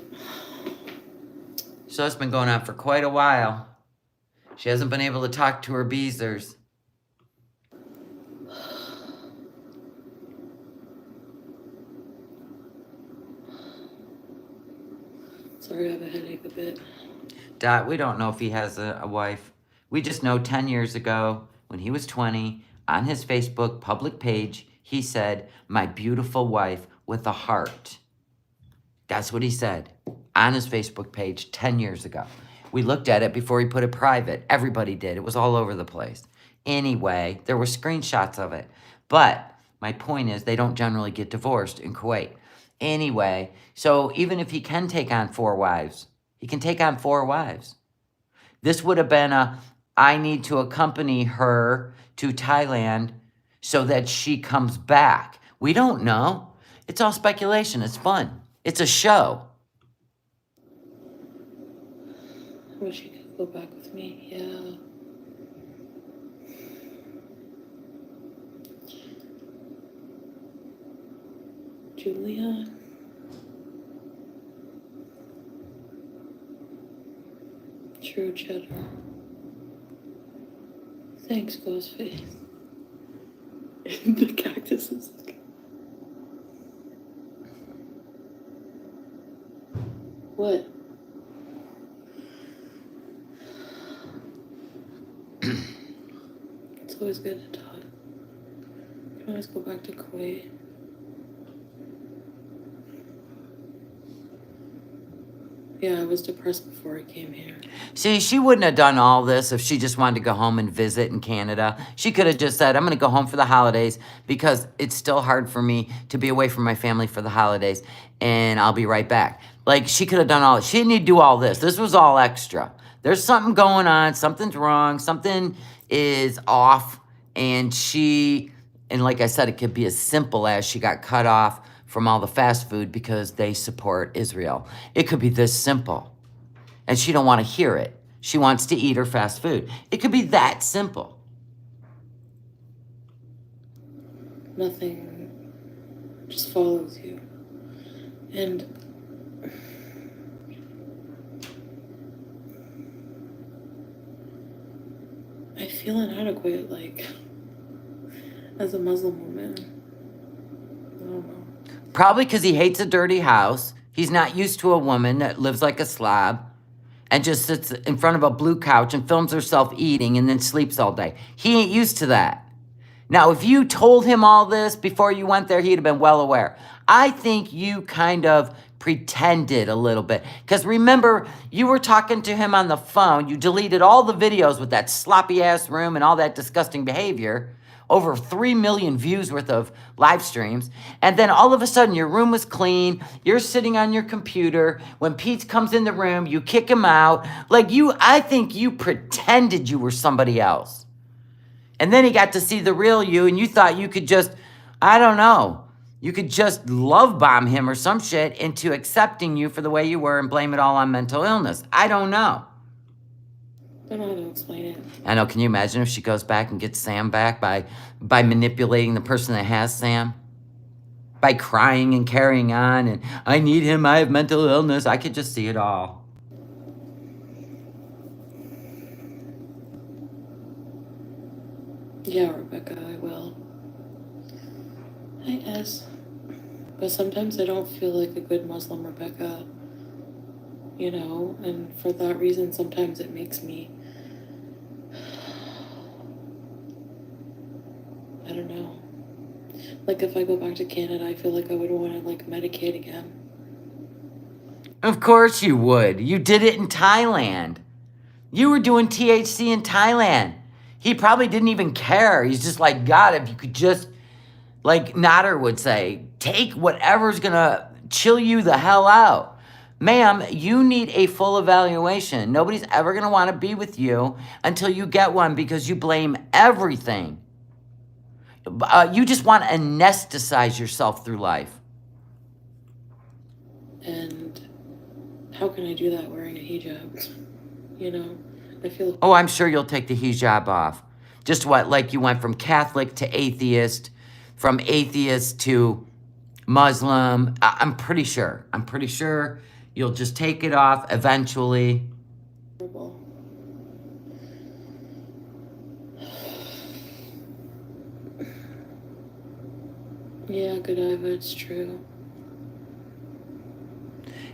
So it's been going on for quite a while. She hasn't been able to talk to her beezers. Sorry, I have a headache a bit. Dot, we don't know if he has a wife. We just know 10 years ago, when he was 20, on his Facebook public page, he said, "My beautiful wife with a heart." That's what he said on his Facebook page 10 years ago. We looked at it before he put it private. Everybody did. It was all over the place. Anyway, there were screenshots of it. But my point is they don't generally get divorced in Kuwait. Anyway, so even if he can take on 4 wives, he can take on 4 wives. This would have been I need to accompany her to Thailand so that she comes back. We don't know. It's all speculation. It's fun. It's a show. I wish he could go back with me, yeah. Julia? True cheddar. Thanks, Ghostface. The cactus is like... What? It's always good to talk. You can always go back to Kuwait. Yeah, I was depressed before I came here. See, she wouldn't have done all this if she just wanted to go home and visit in Canada. She could have just said, "I'm going to go home for the holidays because it's still hard for me to be away from my family for the holidays, and I'll be right back." Like, she could have done all this. She didn't need to do all this. This was all extra. There's something going on. Something's wrong. Something is off. And like I said, it could be as simple as she got cut off from all the fast food because they support Israel. It could be this simple. And she don't want to hear it. She wants to eat her fast food. It could be that simple. Nothing just follows you. And I feel inadequate, like, as a Muslim woman. I don't know. Probably because he hates a dirty house. He's not used to a woman that lives like a slob and just sits in front of a blue couch and films herself eating and then sleeps all day. He ain't used to that. Now, if you told him all this before you went there, he'd have been well aware. I think you kind of pretended a little bit. Because remember, you were talking to him on the phone. You deleted all the videos with that sloppy-ass room and all that disgusting behavior. Over 3 million views worth of live streams. And then all of a sudden, your room was clean. You're sitting on your computer. When Pete comes in the room, you kick him out. Like I think you pretended you were somebody else. And then he got to see the real you, and you thought you could just, I don't know, you could just love bomb him or some shit into accepting you for the way you were and blame it all on mental illness. I don't know. I don't know how to explain it. I know, can you imagine if she goes back and gets Sam back by manipulating the person that has Sam? By crying and carrying on and, "I need him, I have mental illness." I could just see it all. Yeah, Rebecca, I will. Hi, Ez. But sometimes I don't feel like a good Muslim Rebecca, and for that reason, sometimes it makes me, I don't know. Like, if I go back to Canada, I feel like I would want to, like, medicate again. Of course you would. You did it in Thailand. You were doing THC in Thailand. He probably didn't even care. He's just like, God, if you could just, like Nader would say, take whatever's gonna chill you the hell out. Ma'am, you need a full evaluation. Nobody's ever gonna wanna be with you until you get one because you blame everything. You just wanna anesthetize yourself through life. And how can I do that wearing a hijab? I feel. Oh, I'm sure you'll take the hijab off. Just what, like you went from Catholic to atheist, from atheist to Muslim. I'm pretty sure. I'm pretty sure you'll just take it off eventually. Horrible. Yeah, Godiva, it's true.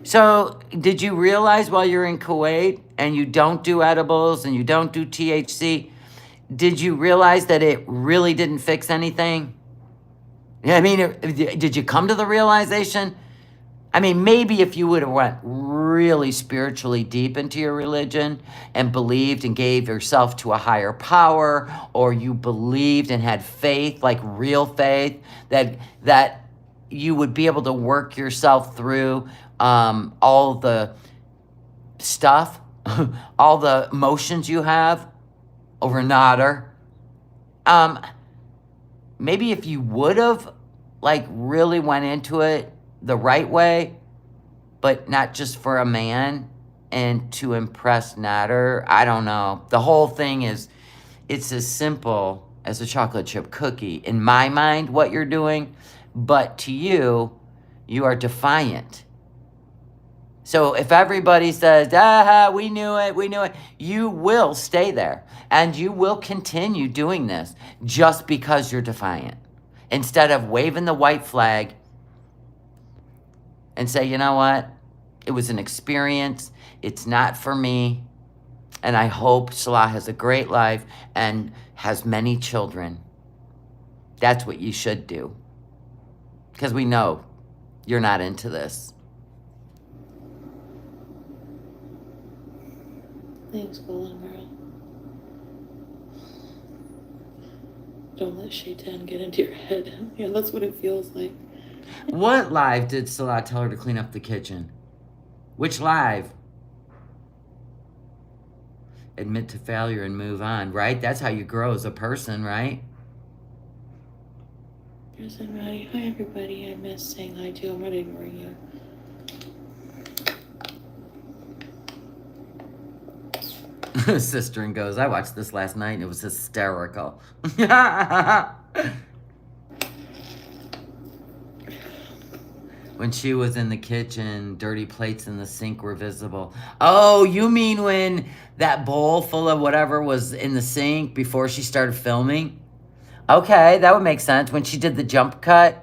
So, did you realize while you're in Kuwait and you don't do edibles and you don't do THC, did you realize that it really didn't fix anything? I mean, did you come to the realization? I mean, maybe if you would have went really spiritually deep into your religion and believed and gave yourself to a higher power, or you believed and had faith, like real faith, that you would be able to work yourself through all the stuff, all the emotions you have over Nader. Maybe if you would have, like, really went into it the right way, but not just for a man and to impress Nader. I don't know. The whole thing is, it's as simple as a chocolate chip cookie. In my mind, what you're doing, but to you, you are defiant. So if everybody says, we knew it, you will stay there. And you will continue doing this just because you're defiant. Instead of waving the white flag and say, you know what? It was an experience. It's not for me. And I hope Salah has a great life and has many children. That's what you should do. Because we know you're not into this. Thanks, Golden Girl. Don't let Shaitan get into your head. Yeah, that's what it feels like. What live did Salah tell her to clean up the kitchen? Which live? Admit to failure and move on, right? That's how you grow as a person, right? Yes, I'm ready. Hi, everybody. I missed saying hi too. I'm not ignoring you. Sister goes, I watched this last night and it was hysterical. When she was in the kitchen, dirty plates in the sink were visible. Oh, you mean when that bowl full of whatever was in the sink before she started filming? Okay, that would make sense. When she did the jump cut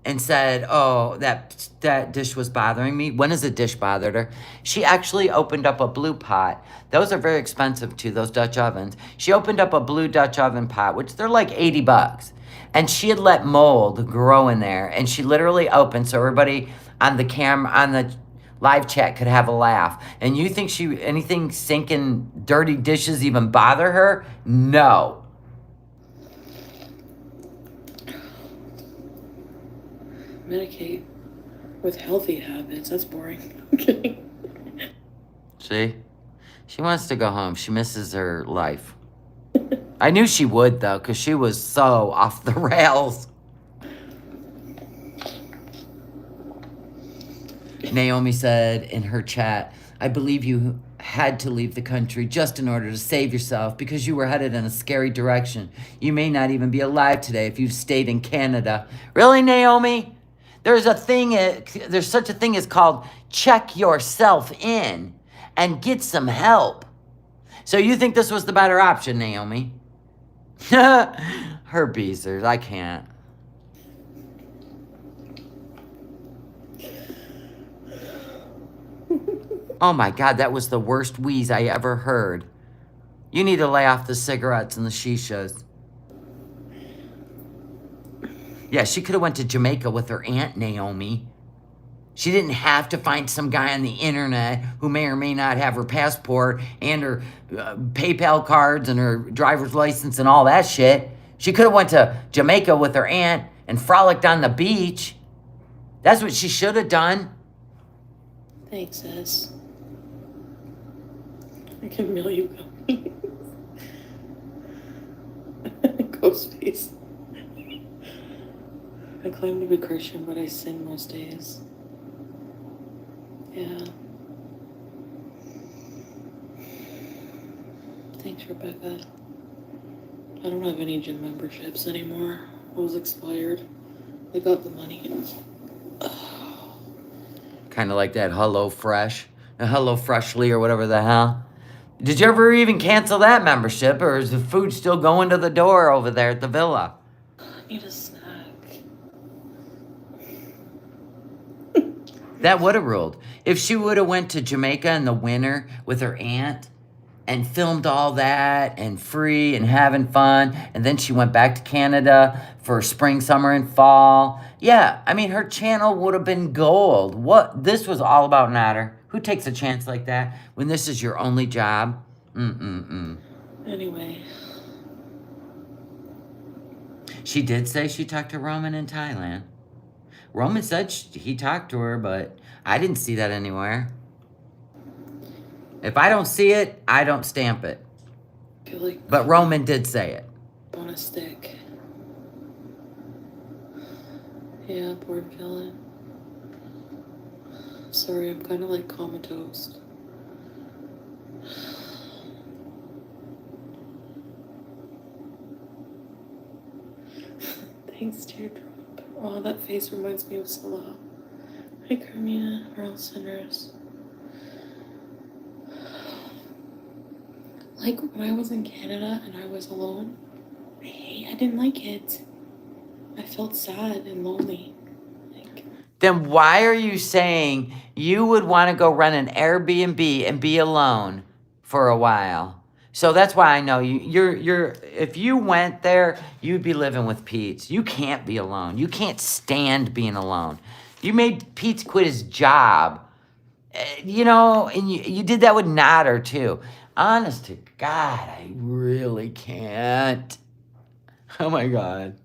and said, oh, that dish was bothering me. When has a dish bothered her? She actually opened up a blue pot. Those are very expensive too, those Dutch ovens. She opened up a blue Dutch oven pot, which they're like $80. And she had let mold grow in there. And she literally opened so everybody on the camera, on the live chat could have a laugh. And you think anything sinking dirty dishes even bother her? No. Medicate with healthy habits. That's boring. Okay. See? She wants to go home. She misses her life. I knew she would, though, because she was so off the rails. Naomi said in her chat, I believe you had to leave the country just in order to save yourself because you were headed in a scary direction. You may not even be alive today if you've stayed in Canada. Really, Naomi? There's such a thing as called check yourself in and get some help. So you think this was the better option, Naomi? Her beezers, I can't. Oh my God, that was the worst wheeze I ever heard. You need to lay off the cigarettes and the shishas. Yeah, she could have went to Jamaica with her Aunt Naomi. She didn't have to find some guy on the internet who may or may not have her passport and her PayPal cards and her driver's license and all that shit. She could have went to Jamaica with her aunt and frolicked on the beach. That's what she should have done. Thanks, sis. I can mail you copies. Ghost face. I claim to be Christian, but I sin most days. Yeah. Thanks, Rebecca. I don't have any gym memberships anymore. It was expired. I got the money. Kind of like that Hello Freshly or whatever the hell. Did you ever even cancel that membership, or is the food still going to the door over there at the villa? I need a snack. That would have ruled. If she would have went to Jamaica in the winter with her aunt and filmed all that and free and having fun, and then she went back to Canada for spring, summer, and fall. Yeah, I mean, her channel would have been gold. This was all about Natter. Who takes a chance like that when this is your only job? Anyway. She did say she talked to Roman in Thailand. Roman said he talked to her, but I didn't see that anywhere. If I don't see it, I don't stamp it. I feel like But Roman did say it. on a stick. Yeah, bored villain. Sorry, I'm kind of like comatose. Thanks, Teardrop. Oh, that face reminds me of Salah. Hi, Carmina. We're all sinners. Like, when I was in Canada and I was alone, I didn't like it. I felt sad and lonely. Then why are you saying you would want to go run an Airbnb and be alone for a while? So that's why I know you're if you went there, you'd be living with Pete. You can't be alone. You can't stand being alone. You made Pete quit his job. And you did that with Natter too. Honest to God, I really can't. Oh my God.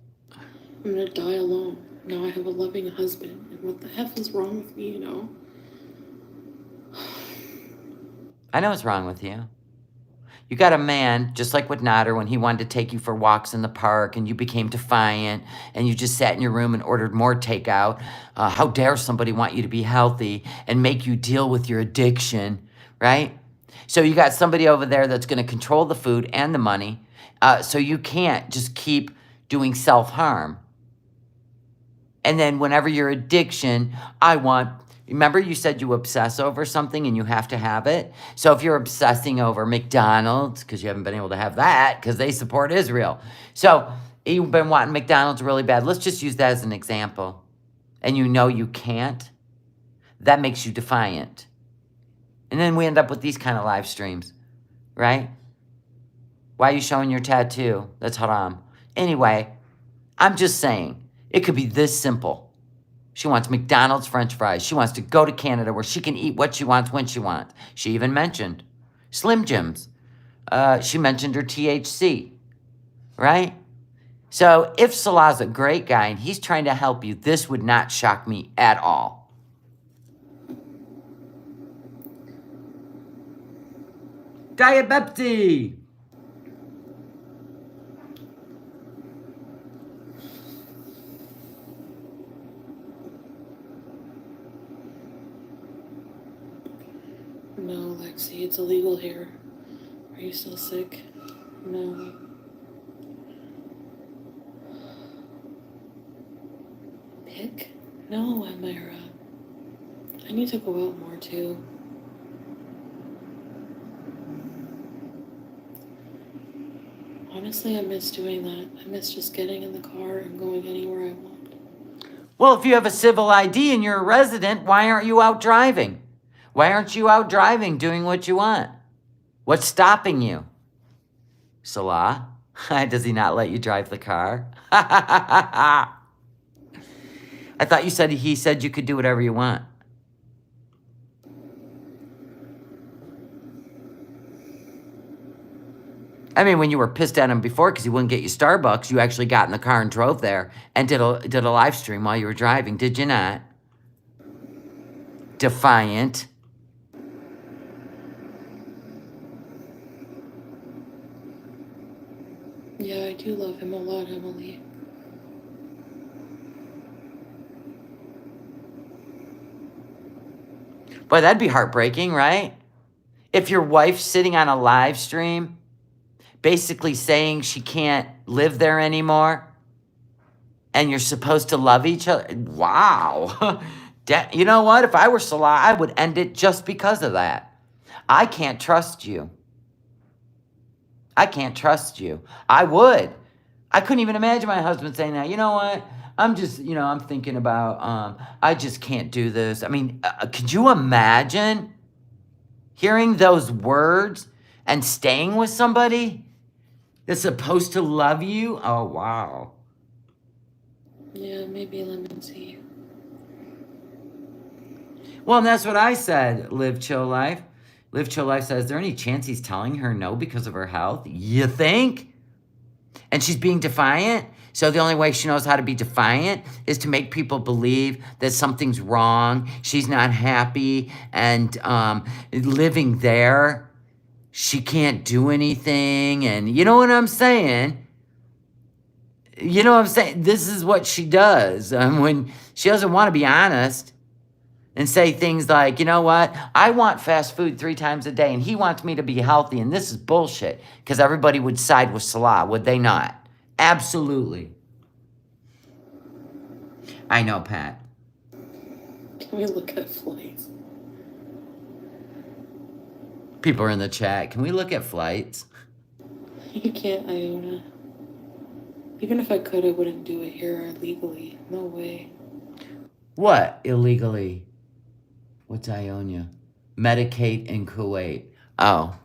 I'm gonna die alone. Now I have a loving husband. And what the F is wrong with me, I know what's wrong with you. You got a man, just like with Natter, when he wanted to take you for walks in the park and you became defiant and you just sat in your room and ordered more takeout. How dare somebody want you to be healthy and make you deal with your addiction, right? So you got somebody over there that's going to control the food and the money, so you can't just keep doing self-harm. And then whenever your addiction, remember you said you obsess over something and you have to have it? So if you're obsessing over McDonald's, because you haven't been able to have that because they support Israel. So you've been wanting McDonald's really bad. Let's just use that as an example. And you know you can't. That makes you defiant. And then we end up with these kind of live streams, right? Why are you showing your tattoo? That's haram. Anyway, I'm just saying, it could be this simple. She wants McDonald's French fries. She wants to go to Canada where she can eat what she wants when she wants. She even mentioned Slim Jims. She mentioned her THC, right? So if Salah's a great guy and he's trying to help you, this would not shock me at all. Diet Pepsi! No, Lexi, it's illegal here. Are you still sick? No. Pick? No, Amira. I need to go out more too. Honestly, I miss doing that. I miss just getting in the car and going anywhere I want. Well, if you have a civil ID and you're a resident, why aren't you out driving? Why aren't you out driving doing what you want? What's stopping you? Salah? Does he not let you drive the car? I thought he said you could do whatever you want. I mean, when you were pissed at him before because he wouldn't get you Starbucks, you actually got in the car and drove there and did a live stream while you were driving, did you not? Defiant. Yeah, I do love him a lot, Emily. Boy, that'd be heartbreaking, right? If your wife's sitting on a live stream, basically saying she can't live there anymore, and you're supposed to love each other. Wow. You know what? If I were Salah, I would end it just because of that. I can't trust you. I can't trust you. I would. I couldn't even imagine my husband saying that. You know what? I'm just, I'm thinking about, I just can't do this. I mean, could you imagine hearing those words and staying with somebody that's supposed to love you? Oh, wow. Yeah, maybe lemon tea. Well, and that's what I said, Live Chill Life. Live Chill Life says, is there any chance he's telling her no because of her health? You think? And she's being defiant? So the only way she knows how to be defiant is to make people believe that something's wrong, she's not happy, and living there, she can't do anything, and you know what I'm saying? You know what I'm saying? This is what she does when she doesn't want to be honest and say things like, you know what? I want fast food 3 times a day, and he wants me to be healthy, and this is bullshit, because everybody would side with Salah, would they not? Absolutely. I know, Pat. Can we look at flights? People are in the chat. Can we look at flights? You can't, Iona. Even if I could, I wouldn't do it here legally. No way. What illegally? What's Ionia? Medicate in Kuwait. Oh.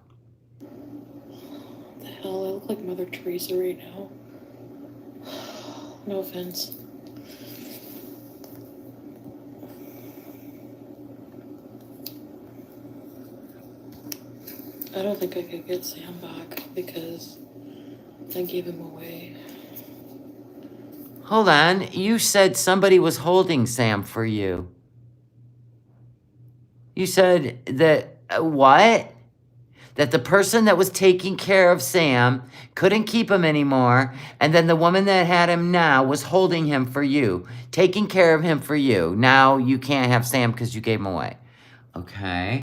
What the hell? I look like Mother Teresa right now. No offense. I don't think I could get Sam back because I gave him away. Hold on. You said somebody was holding Sam for you. You said that, what? That the person that was taking care of Sam couldn't keep him anymore, and then the woman that had him now was holding him for you, taking care of him for you. Now you can't have Sam because you gave him away. Okay.